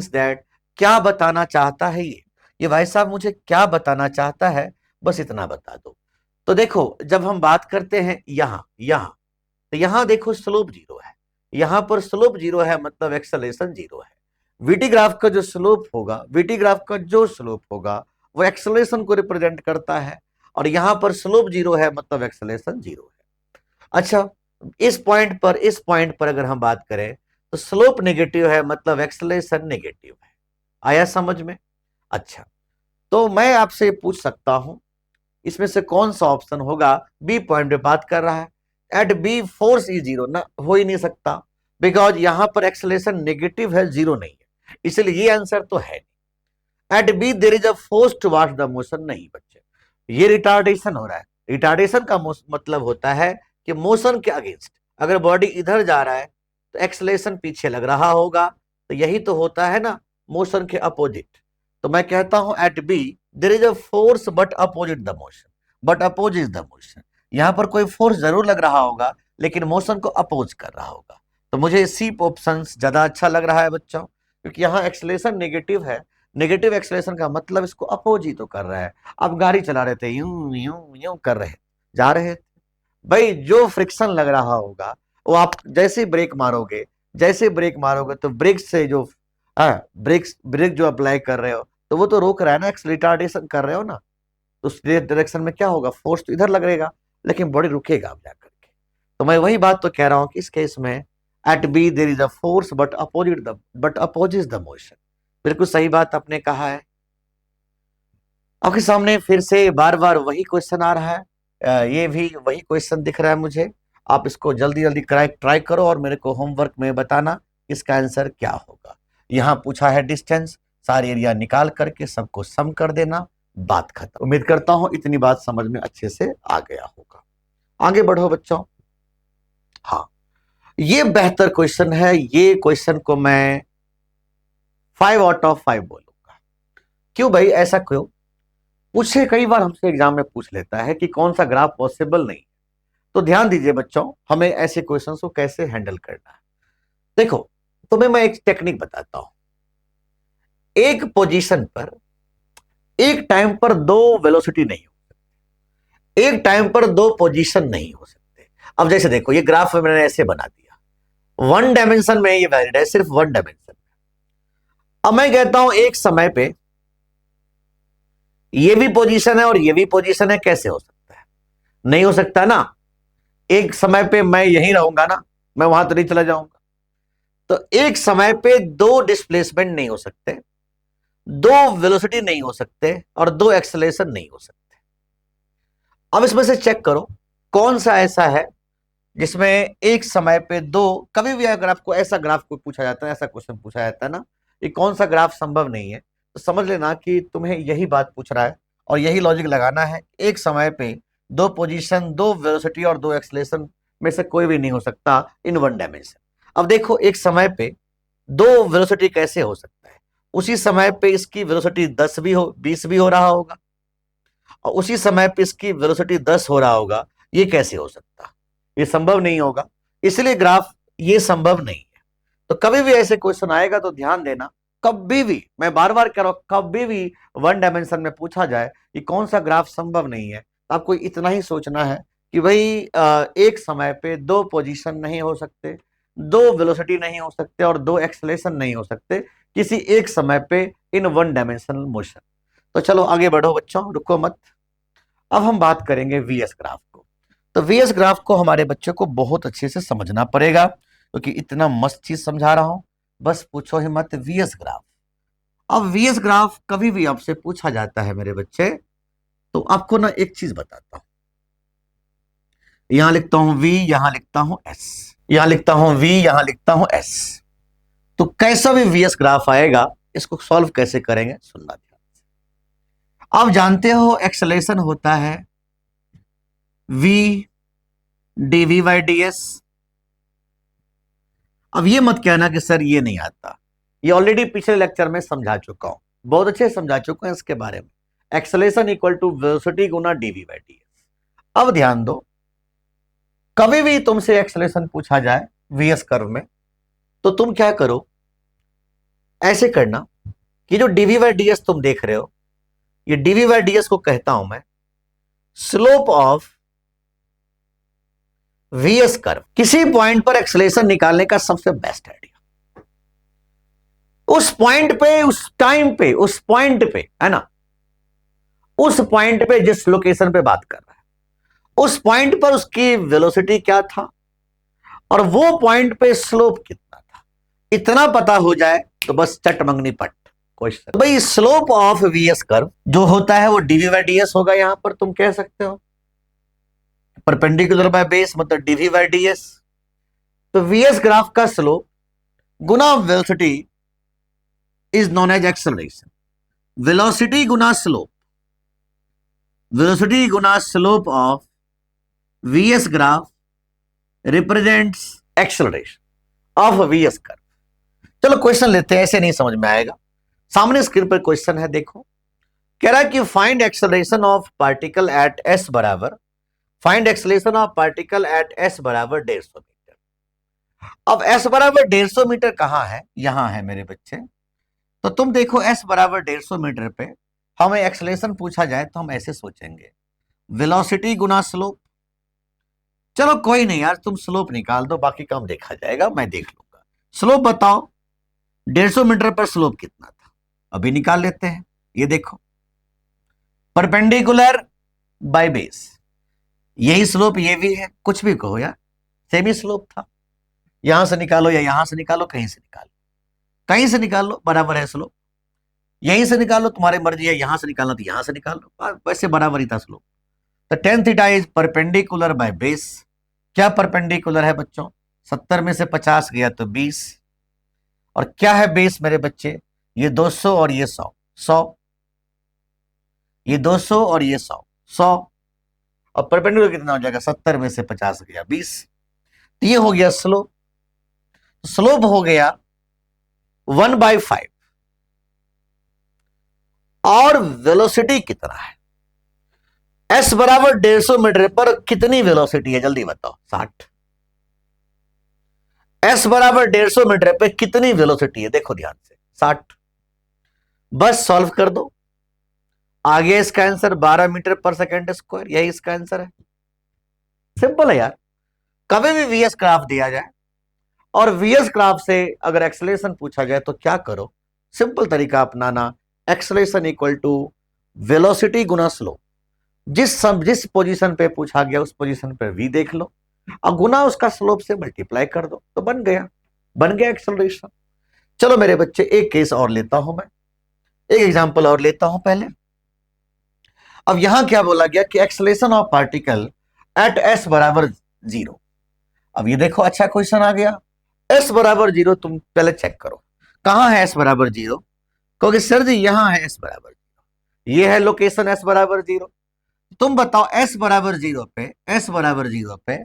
दैट क्या बताना चाहता है ये भाई साहब मुझे क्या बताना चाहता है, बस इतना बता दो। तो देखो, जब हम बात करते हैं यहां तो यहां देखो स्लोप 0 है, यहां पर स्लोप 0 है मतलब एक्सेलरेशन 0 है। वीटी ग्राफ का जो स्लोप होगा वो एक्सेलरेशन को रिप्रेजेंट करता है और यहां पर स्लोप 0 है मतलब एक्सेलरेशन 0 है। अच्छा, इस पॉइंट पर अगर हम बात करें तो स्लोप नेगेटिव है मतलब एक्सेलरेशन नेगेटिव है। आया समझ में? अच्छा, तो मैं आपसे पूछ सकता हूं इसमें से कौन सा ऑप्शन होगा? बी पॉइंट पे बात कर रहा है, एट बी फोर्स इज 0 ना, हो ही नहीं सकता, बिकॉज यहां पर एक्सेलरेशन नेगेटिव है, 0 नहीं है, इसलिए ये आंसर तो है नहीं। At B there is a force towards the motion, नहीं बच्चे, ये रिटार्डेशन हो रहा है। रिटार्डेशन का मतलब होता है कि मोशन के अगेंस्ट, अगर बॉडी इधर जा रहा है तो एक्सेलरेशन पीछे लग रहा होगा, तो यही तो होता है ना मोशन के अपोजिट। तो मैं कहता हूं at B there is a force but opposite the motion, यहां पर कोई फोर्स जरूर लग रहा होगा लेकिन मोशन को अपोज कर रहा होगा। तो मुझे सी ऑप्शन ज्यादा अच्छा लग रहा है बच्चों, क्योंकि यहाँ एक्सेलरेशन नेगेटिव है, नेगेटिव एक्सेलरेशन का मतलब इसको अपोज ही तो कर रहा है। अब गाड़ी चला रहे थे, यूं यूं यूं कर रहे जा रहे थे, भाई जो फ्रिक्शन लग रहा होगा वो आप जैसे ब्रेक मारोगे तो ब्रेक से जो ब्रेक जो अप्लाई कर रहे हो तो वो तो रोक रहा है ना, रिटार्डेशन कर रहे हो ना, तो उस डायरेक्शन में क्या होगा, फोर्स तो इधर लगेगा लेकिन बॉडी रुकेगा अब जाकर के। तो मैं वही बात तो कह रहा हूं कि इस केस में at B there is a force but opposite the motion. बिल्कुल सही बात आपने कहा है। आपके सामने फिर से बार बार वही क्वेश्चन आ रहा है, ये भी वही क्वेश्चन दिख रहा है मुझे। आप इसको जल्दी जल्दी ट्राई करो और मेरे को होमवर्क में बताना इसका आंसर क्या होगा। यहाँ पूछा है डिस्टेंस, सारी एरिया निकाल करके सबको सम कर देना, बात खत्म। उम्मीद करता हूं इतनी बात समझ में अच्छे से आ गया होगा। आगे बढ़ो बच्चों। हाँ, ये बेहतर क्वेश्चन है, ये क्वेश्चन को मैं 5/5 बोलूंगा। क्यों भाई, ऐसा क्यों? पूछे कई बार हमसे एग्जाम में पूछ लेता है कि कौन सा ग्राफ पॉसिबल नहीं। तो ध्यान दीजिए बच्चों, हमें ऐसे क्वेश्चंस को कैसे हैंडल करना है। देखो, तुम्हें मैं एक टेक्निक बताता हूं। एक पोजीशन पर एक टाइम पर दो वेलोसिटी नहीं हो सकती, एक टाइम पर दो पोजीशन नहीं हो सकते। अब जैसे देखो, ये ग्राफ में मैंने ऐसे बना दिया, वन डायमेंशन में ये वैलिड है, सिर्फ वन डायमेंशन। अब मैं कहता हूं एक समय पे ये भी पोजीशन है और ये भी पोजीशन है, कैसे हो सकता है? नहीं हो सकता ना। एक समय पे मैं यहीं रहूंगा ना, मैं वहां तो नहीं चला जाऊंगा। तो एक समय पे दो डिस्प्लेसमेंट नहीं हो सकते, दो वेलोसिटी नहीं हो सकते और दो एक्सेलरेशन नहीं हो सकते। अब इसमें से चेक करो कौन सा ऐसा है जिसमें एक समय पे दो, कभी भी अगर आपको ऐसा ग्राफ को पूछा जाता है, ऐसा क्वेश्चन पूछा जाता है ना, ये कौन सा ग्राफ संभव नहीं है, तो समझ लेना कि तुम्हें यही बात पूछ रहा है और यही लॉजिक लगाना है। एक समय पे दो पोजीशन, दो वेलोसिटी और दो एक्सेलरेशन में से कोई भी नहीं हो सकता इन वन डायमेंशन। अब देखो एक समय पे दो वेलोसिटी कैसे हो सकता है, उसी समय पे इसकी वेलोसिटी 10 भी हो 20 भी हो रहा होगा और उसी समय पे इसकी वेलोसिटी 10 हो रहा होगा, ये कैसे हो सकता, ये संभव नहीं होगा, इसलिए ग्राफ ये संभव नहीं है। तो कभी भी ऐसे क्वेश्चन आएगा तो ध्यान देना, कभी भी, मैं बार बार कह रहा हूं, कभी भी वन डायमेंशन में पूछा जाए कि कौन सा ग्राफ संभव नहीं है, तो आपको इतना ही सोचना है कि भाई एक समय पे दो पोजीशन नहीं हो सकते, दो वेलोसिटी नहीं हो सकते और दो एक्सेलरेशन नहीं हो सकते किसी एक समय पे इन वन डायमेंशनल मोशन। तो चलो आगे बढ़ो बच्चों, रुको मत। अब हम बात करेंगे वीएस ग्राफ को। तो वीएस ग्राफ को हमारे बच्चों को बहुत अच्छे से समझना पड़ेगा क्योंकि इतना मस्त चीज समझा रहा हूं, बस पूछो ही मत वीएस ग्राफ। अब वीएस ग्राफ कभी भी आपसे पूछा जाता है मेरे बच्चे, तो आपको ना एक चीज बताता हूं, यहां लिखता हूं वी, यहां लिखता हूं एस, यहां लिखता हूं वी, यहां लिखता हूं एस। तो कैसा भी वीएस ग्राफ आएगा, इसको सॉल्व कैसे करेंगे सुनना ध्यान से। आप जानते हो एक्सेलरेशन होता है V DV by D S. अब ये मत कहना कि सर ये नहीं आता, ये ऑलरेडी पिछले लेक्चर में समझा चुका हूं, बहुत अच्छे समझा चुका हूं इसके बारे में। एक्सेलरेशन इक्वल टू वेलोसिटी गुना डीवी बाई डी एस। अब ध्यान दो, कभी भी तुमसे एक्सेलरेशन पूछा जाए वीएस कर्व में, तो तुम क्या करो, ऐसे करना कि जो डीवी बाई डी एस तुम देख रहे हो, ये डीवी बाई डी एस को कहता हूं मैं स्लोप ऑफ वीएस कर्व। किसी पॉइंट पर एक्सेलरेशन निकालने का सबसे बेस्ट आइडिया, उस पॉइंट पे, उस टाइम पे, उस पॉइंट पे, है ना, उस पॉइंट पे जिस लोकेशन पे बात कर रहा है, उस पॉइंट पर उसकी वेलोसिटी क्या था और वो पॉइंट पे स्लोप कितना था, इतना पता हो जाए तो बस चट मंगनी पट क्वेश्चन। भाई स्लोप ऑफ वीएस कर्व जो होता है वो डीवी बाई डी एस होगा, यहां पर तुम कह सकते हो परपेंडिकुलर बाय बेस मतलब डीवी बाई डी एस। तो वीएस ग्राफ का स्लोप गुना velocity is known as acceleration. Velocity गुना स्लोप, वेलोसिटी गुना slope of VS graph represents acceleration of VS curve. चलो क्वेश्चन लेते हैं, ऐसे नहीं समझ में आएगा। सामने स्क्रीन पर क्वेश्चन है, देखो कह रहा है कि find acceleration of particle at S बराबर, find acceleration of particle at S बराबर 150 मीटर। अब एस बराबर 150 मीटर कहां है, यहां है मेरे बच्चे। तो तुम देखो एस बराबर 150 मीटर पे हमें एक्सेलरेशन पूछा जाए तो हम ऐसे सोचेंगे वेलोसिटी गुना स्लोप। चलो कोई नहीं यार, तुम स्लोप निकाल दो, बाकी काम देखा जाएगा, मैं देख लूंगा। स्लोप बताओ, 150 मीटर पर स्लोप कितना था, अभी निकाल लेते हैं। ये देखो परपेंडिकुलर बाय बेस, यही स्लोप ये भी है, कुछ भी कहो यार, सेमी स्लोप था। यहां से निकालो या यहां से निकालो, कहीं से निकालो, कहीं से निकाल लो, बराबर है स्लोप। यहीं से निकालो, तुम्हारी मर्जी है, यहां से निकालना तो यहां से निकाल लो, वैसे बराबर ही था स्लोप। तो tan theta is perpendicular by base. क्या परपेंडिकुलर है बच्चों, 70 में से 50 गया तो 20, और क्या है बेस मेरे बच्चे, ये 200 और ये 100, 100, ये 200 और ये 100, 100, और परपेंडिकुलर कितना हो जाएगा, 70 में से 50 गया 20। तो ये हो गया स्लोप। स्लोप हो गया 1/5। और वेलोसिटी कितना है, एस बराबर 150 मीटर पर कितनी वेलोसिटी है, जल्दी बताओ, 60। एस बराबर 150 मीटर पे कितनी वेलोसिटी है, देखो ध्यान से, 60। बस सॉल्व कर दो, आगे इसका answer 12 metre per second square, यही इसका आंसर है। सिंपल है यार। कभी भी वीएस ग्राफ दिया जाए और वीएस ग्राफ से अगर एक्सेलरेशन पूछा जाए तो क्या करो, सिंपल तरीका अपनाना, एक्सेलरेशन इक्वल टू वेलोसिटी गुना स्लोप। जिस पोजीशन पे पूछा गया उस पोजीशन पे वी देख लो और गुना उसका स्लोप से मल्टीप्लाई कर दो, तो बन गया एक्सेलरेशन। चलो मेरे बच्चे एक केस और लेता हूं मैं, एक एग्जांपल और लेता हूं पहले। अब यहां क्या बोला गया कि acceleration of particle at S बराबर 0। अब ये देखो अच्छा क्वेश्चन आ गया, एस बराबर 0, तुम पहले चेक करो कहां है एस बराबर 0, क्योंकि सर जी यहां है एस बराबर 0, ये है लोकेशन एस बराबर 0। तुम बताओ एस बराबर 0 पे, एस बराबर 0 पे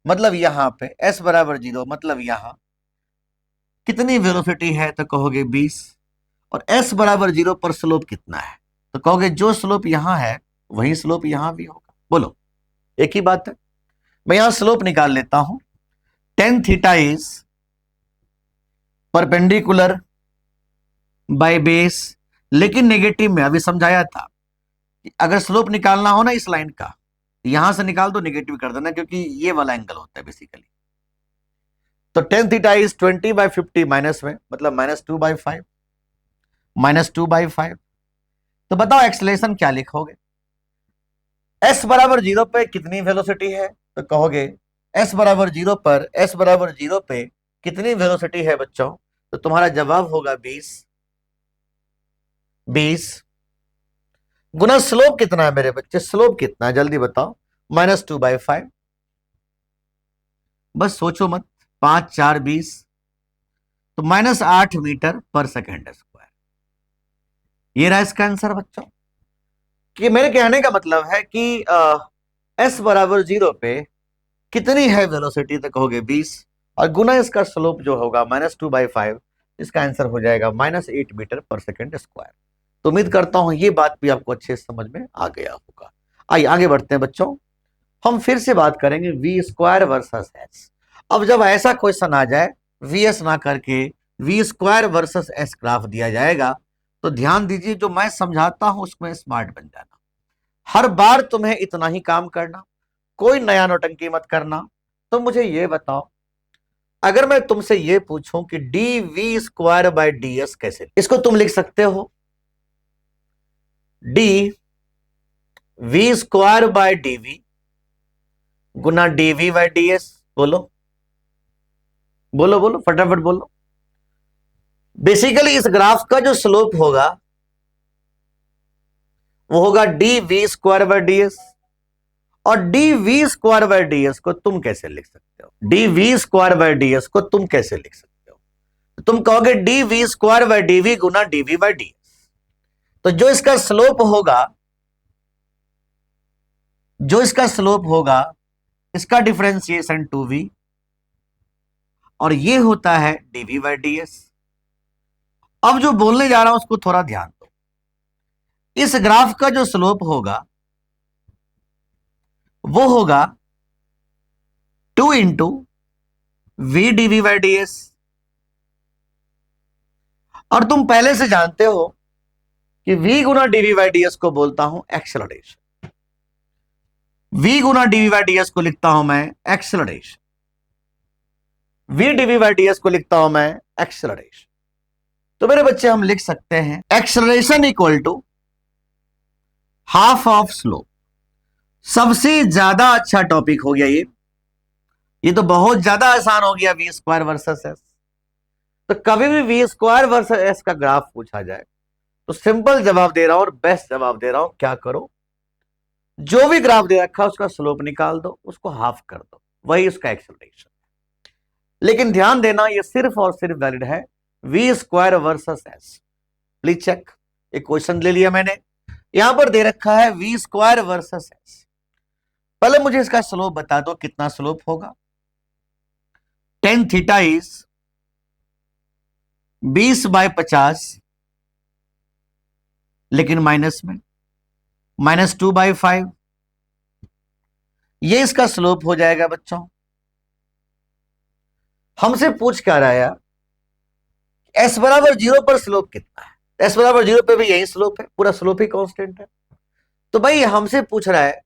मतलब यहां पे s बराबर 0, मतलब यहां कितनी वेलोसिटी है तो कहोगे 20, और s बराबर 0 पर स्लोप कितना है तो कहोगे जो स्लोप यहां है वही स्लोप यहां भी होगा। बोलो, एक ही बात है। मैं यहां स्लोप निकाल लेता हूं। tan theta is perpendicular by base, लेकिन नेगेटिव में अभी समझाया था कि अगर स्लोप निकालना हो ना इस लाइन का, यहां से निकाल दो, नेगेटिव कर देना, क्योंकि ये वाला एंगल होता है बेसिकली। तो tan थीटा इज 20/50 माइनस में, मतलब -2/5, -2/5। तो बताओ एक्सेलरेशन क्या लिखोगे? s बराबर 0 पे कितनी वेलोसिटी है तो कहोगे s बराबर 0 पर, s बराबर 0 पे कितनी वेलोसिटी है बच्चों? तो तुम्हारा जवाब होगा 20। 20 गुना स्लोप कितना है मेरे बच्चे? स्लोप कितना है जल्दी बताओ? -2/5। बस सोचो मत, 5 4 20, तो -8 मीटर पर सेकेंड स्क्वायर। ये रहा इसका आंसर बच्चों। कि मेरे कहने का मतलब है कि s बराबर 0 पे कितनी है वेलोसिटी तो कहोगे 20, और गुना इसका स्लोप जो होगा -2/5, इसका आंसर हो जाएगा -8 मीटर पर सेकेंड स्क्वायर। तो उम्मीद करता हूं ये बात भी आपको अच्छे से समझ में आ गया होगा। आइए आगे बढ़ते हैं बच्चों। हम फिर से बात करेंगे वी स्क्वायर वर्सेस एस। अब जब ऐसा क्वेश्चन आ जाए, वी एस ना करके V square versus S graph दिया जाएगा, तो ध्यान दीजिए, जो मैं समझाता हूं उसमें स्मार्ट बन जाना। हर बार तुम्हें इतना ही काम करना, कोई नया नौटंकी मत करना। तो मुझे ये बताओ, अगर मैं तुमसे ये पूछूं कि D V square by D S कैसे, इसको तुम लिख सकते हो D V square by D V गुना D V by D S. बोलो बोलो बोलो, फटाफट बोलो। बेसिकली इस ग्राफ का जो स्लोप होगा वो होगा D V square by D S. और D V square by D S को तुम कैसे लिख सकते हो? D V square by D S को तुम कैसे लिख सकते हो? तुम कहोगे D V square by D V गुना D V by D S. तो जो इसका स्लोप होगा, जो इसका स्लोप होगा, इसका डिफरेंशिएशन 2v, और ये होता है dv बाय ds। अब जो बोलने जा रहा हूं उसको थोड़ा ध्यान दो। इस ग्राफ का जो स्लोप होगा वो होगा 2 into V dv by ds। और तुम पहले से जानते हो कि v गुना dv बाय ds को बोलता हूं एक्सेलरेशन। v गुना dv बाय ds को लिखता हूं मैं acceleration. v dv by ds को लिखता हूं मैं एक्सेलरेशन। तो मेरे बच्चे हम लिख सकते हैं acceleration equal to half of slope. सबसे ज्यादा अच्छा टॉपिक हो गया ये तो बहुत ज्यादा आसान हो गया, वी स्क्वायर वर्सेस एस। तो कभी भी वी स्क्वायर वर्सेस एस का ग्राफ पूछा जाए तो सिंपल जवाब दे रहा हूं और बेस्ट जवाब दे रहा हूं, क्या करो, जो भी ग्राफ दे रखा है उसका स्लोप निकाल दो, उसको हाफ कर दो, वही उसका एक्सेलरेशन। लेकिन ध्यान देना, ये सिर्फ और सिर्फ वैलिड है V square versus S. Please check, एक क्वेश्चन ले लिया मैंने, यहां पर दे रखा है वी स्क्वायर वर्सेस एस। पहले मुझे इसका स्लोप बता दो, कितना स्लोप होगा? tan थीटा इज 20/50, लेकिन माइनस में -2/5। ये इसका स्लोप हो जाएगा बच्चों। हमसे पूछ क्या रहा है यार, s बराबर 0 पर स्लोप कितना है? s बराबर 0 पे भी यही स्लोप है, पूरा स्लोप ही कांस्टेंट है। तो भाई हमसे पूछ रहा है,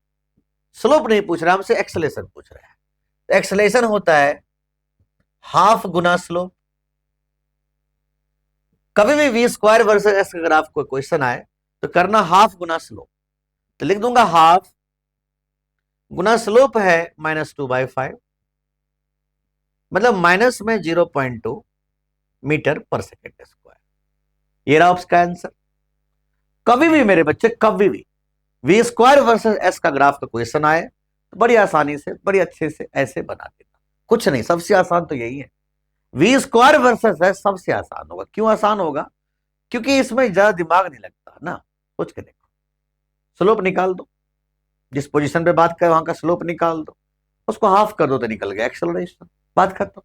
स्लोप नहीं पूछ रहा, हमसे एक्सेलरेशन पूछ रहा है। तो एक्सेलरेशन होता है हाफ गुना स्लोप। कभी भी वी स्क्वायर वर्सेस एस का ग्राफ कोई क्वेश्चन आए तो करना हाफ गुना स्लोप। तो लिख दूंगा हाफ गुना स्लोप है -2/5, मतलब माइनस में 0.2 मीटर पर सेकेंड स्क्वायर। ये रहा उसका आंसर। कभी भी मेरे बच्चे, कभी भी वी स्क्वायर वर्सेस एस का ग्राफ का क्वेश्चन आए तो बड़ी आसानी से, बड़ी अच्छे से ऐसे बना देना, कुछ नहीं, सबसे आसान तो यही है। वी स्क्वायर वर्सेस एस सबसे आसान होगा। क्यों आसान होगा? क्योंकि इसमें ज्यादा दिमाग नहीं लगता ना। सोच के देखो, स्लोप निकाल दो, जिस पोजीशन पे बात करें वहां का स्लोप निकाल दो, उसको हाफ कर दो तो निकल गया एक्सेलरेशन, बात खत्म।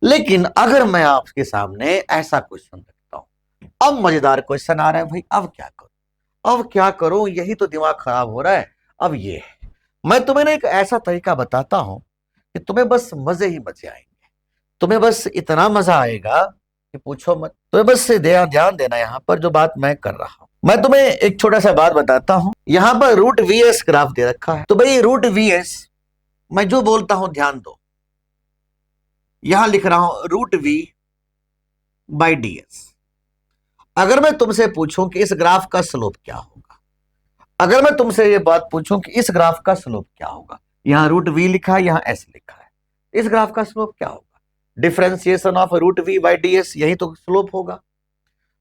लेकिन अगर मैं आपके सामने ऐसा क्वेश्चन रखता हूं, अब मजेदार क्वेश्चन आ रहा है भाई, अब क्या करूं, अब क्या करूं, यही तो दिमाग खराब हो रहा है। अब ये है, मैं तुम्हें ना एक ऐसा तरीका बताता हूं कि तुम्हें बस मजे ही मजे आएंगे, तुम्हें बस इतना मजा आएगा कि पूछो मत। तुम्हें बस ध्यान देना यहां पर जो बात मैं कर रहा हूं। मैं तुम्हें एक छोटा सा बात बताता हूं, यहां पर रूट वी एस ग्राफ दे रखा है, तो भाई रूट वी एस मैं जो बोलता हूं ध्यान दो, यहां लिख रहा हूं root V by D S. अगर मैं तुमसे पूछूं कि इस ग्राफ का स्लोप क्या होगा, अगर मैं तुमसे ये बात पूछूं कि इस ग्राफ का स्लोप क्या होगा, यहां रूट वी लिखा है, यहां एस लिखा है, इस ग्राफ का स्लोप क्या होगा? Differentiation of root V by D S, यही तो स्लोप होगा।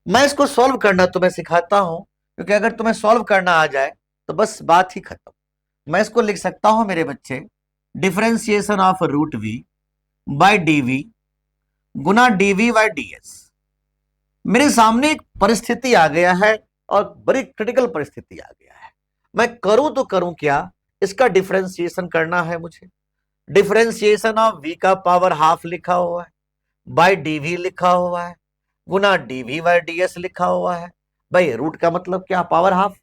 मैं इसको सॉल्व करना तुम्हें सिखाता हूं, क्योंकि अगर तुम्हें सॉल्व करना आ जाए तो बस बात ही खत्म। मैं इसको लिख सकता हूं मेरे बच्चे, differentiation of root V by D V गुना D V by D S. मेरे सामने एक परिस्थिति आ गया है और बड़ी क्रिटिकल परिस्थिति आ गया है, मैं करूं तो करूं क्या? इसका डिफरेंशिएशन करना है मुझे। डिफरेंशिएशन ऑफ वी का पावर हाफ लिखा हुआ है, बाई डी वी लिखा हुआ है, गुना D V by D S लिखा हुआ है। भाई रूट का मतलब क्या? Power half.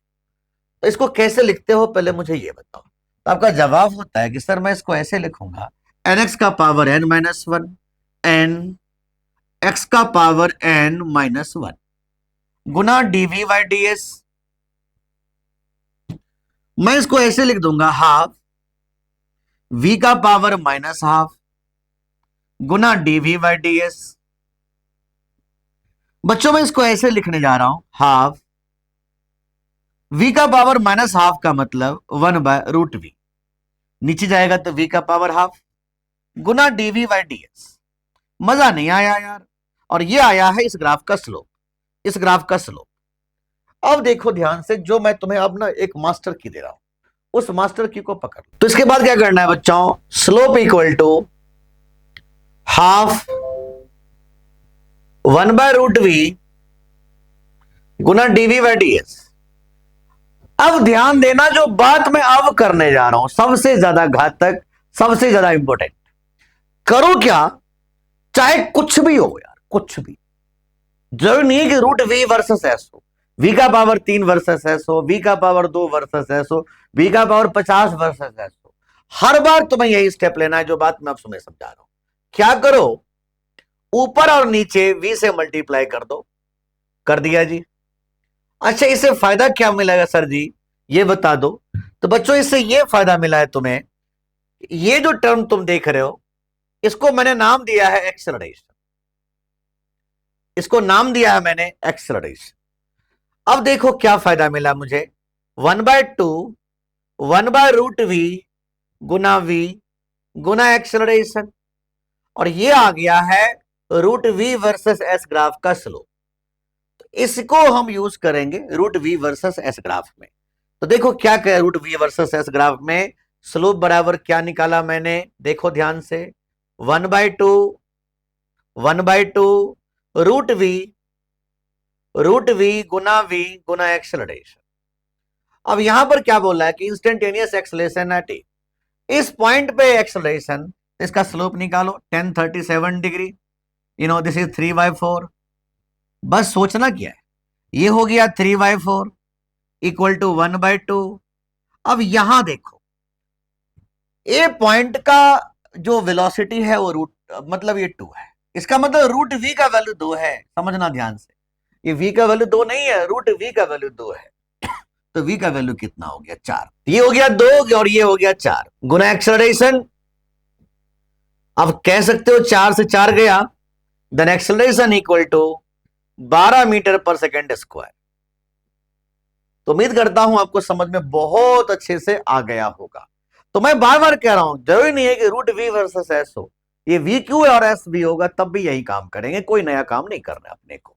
तो इसको कैसे लिखते हो पहले मुझे ये बताओ। तो आपका जवाब होता है कि सर मैं इसको ऐसे लिखूंगा, एन एक्स का power N minus one, N X का पावर एन माइनस वन गुना डीवी बाई डी एस। मैं इसको ऐसे लिख दूंगा, हाफ वी का पावर माइनस हाफ गुना डीवी बाई डी एस। बच्चों मैं इसको ऐसे लिखने जा रहा हूं, हाफ वी का पावर माइनस हाफ का मतलब वन बाय रूट वी, नीचे जाएगा तो वी का पावर हाफ गुना डीवी बाई डी एस। मजा नहीं आया यार। और ये आया है इस ग्राफ का स्लोप, इस ग्राफ का स्लोप। अब देखो ध्यान से, जो मैं तुम्हें अब ना एक मास्टर की दे रहा हूं, उस मास्टर की को पकड़। तो इसके बाद क्या करना है बच्चों, slope equal to half one by root V गुना डीवी बाई डी एस। अब ध्यान देना, जो बात मैं अब करने जा रहा हूं सबसे ज्यादा घातक, सबसे ज्यादा इंपॉर्टेंट। करो क्या, चाहे कुछ भी हो यार, कुछ भी जरूरी नहीं है कि रूट वी वर्सेस एस हो, वी का पावर 3 वर्सेस एस हो, वी का पावर 2 वर्सेस एस हो, वी का पावर 50 वर्सेस एस हो। हर बार तुम्हें यही स्टेप लेना है जो बात मैं अब तुम्हें समझा रहा हूं। क्या करो, ऊपर और नीचे वी से मल्टीप्लाई कर दो। कर दिया जी। अच्छा इससे फायदा क्या मिलेगा सर जी, ये बता दो। तो बच्चों इससे ये फायदा मिला है तुम्हें, ये जो टर्म तुम देख रहे हो इसको मैंने नाम दिया है एक्सेलरेशन, इसको नाम दिया है मैंने एक्सेलरेशन। अब देखो क्या फायदा मिला मुझे, 1/2 1/√v Guna we Guna acceleration, और ये आ गया है root V versus S graph का स्लोप। तो इसको हम यूज करेंगे root V versus S graph में। तो देखो क्या कहे root V versus S graph में, स्लोप बराबर क्या निकाला मैंने, देखो ध्यान से, 1/2 रूट वी गुना एक्सेलरेशन। अब यहां पर क्या बोला है कि इंस्टेंटेनियस एक्सेलरेशन एट ए, इस पॉइंट पे एक्सेलरेशन, इसका स्लोप निकालो 1037 डिग्री, दिस इज 3/4। बस सोचना क्या है, ये हो गया 3/4 इक्वल टू 1/2। अब यहां देखो, ए पॉइंट का जो वेलोसिटी है वो रूट, मतलब ये 2 है, इसका मतलब रूट वी का वैल्यू 2 है। समझना ध्यान से, ये वी का वैल्यू 2 नहीं है, रूट वी का वैल्यू 2 है। तो वी का वैल्यू कितना हो गया, 4। ये हो गया 2 और ये हो गया 4 गुना एक्सेलरेशन। अब कह सकते हो 4 से 4 गया, then acceleration equal to 12 metre per second square. तो उम्मीद करता हूं आपको समझ में बहुत अच्छे से आ गया होगा। तो मैं बार बार कह रहा हूं, जरूरी नहीं है कि रूट वी वर्सेस एस हो, ये वी क्यू और एस भी होगा तब भी यही काम करेंगे, कोई नया काम नहीं करना अपने को।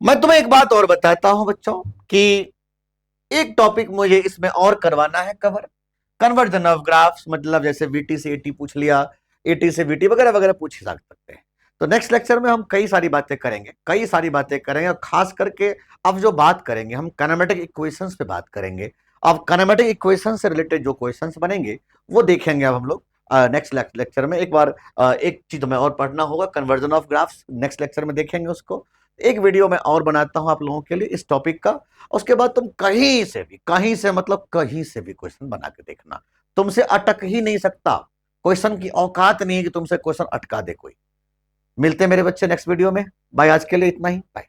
मैं तुम्हें एक बात और बताता हूं बच्चों कि एक टॉपिक मुझे इसमें और करवाना है कवर, कन्वर्जन ऑफ ग्राफ्स, मतलब जैसे वीटी से एटी पूछ लिया, एटी से वीटी वगैरह वगैरह पूछ सकते हैं। तो नेक्स्ट लेक्चर में हम कई सारी बातें करेंगे, और खास करके अब जो बात करेंगे हम काइनेमेटिक इक्वेशंस पे बात करेंगे। अब काइनेमेटिक इक्वेशन से रिलेटेड जो क्वेश्चंस बनेंगे वो देखेंगे अब हम लोग नेक्स्ट लेक्चर में। एक बार एक चीज हमें और पढ़ना होगा, conversion of graphs, next lecture में देखेंगे उसको। एक वीडियो मैं और बनाता हूं आप लोगों के लिए इस टॉपिक का। उसके बाद तुम कहीं से मतलब कहीं से भी क्वेश्चन बना के देखना, तुमसे अटक ही नहीं सकता। क्वेश्चन की औकात नहीं है कि तुमसे क्वेश्चन अटका दे कोई। मिलते हैं मेरे बच्चे नेक्स्ट वीडियो में। बाय, आज के लिए इतना ही, बाय।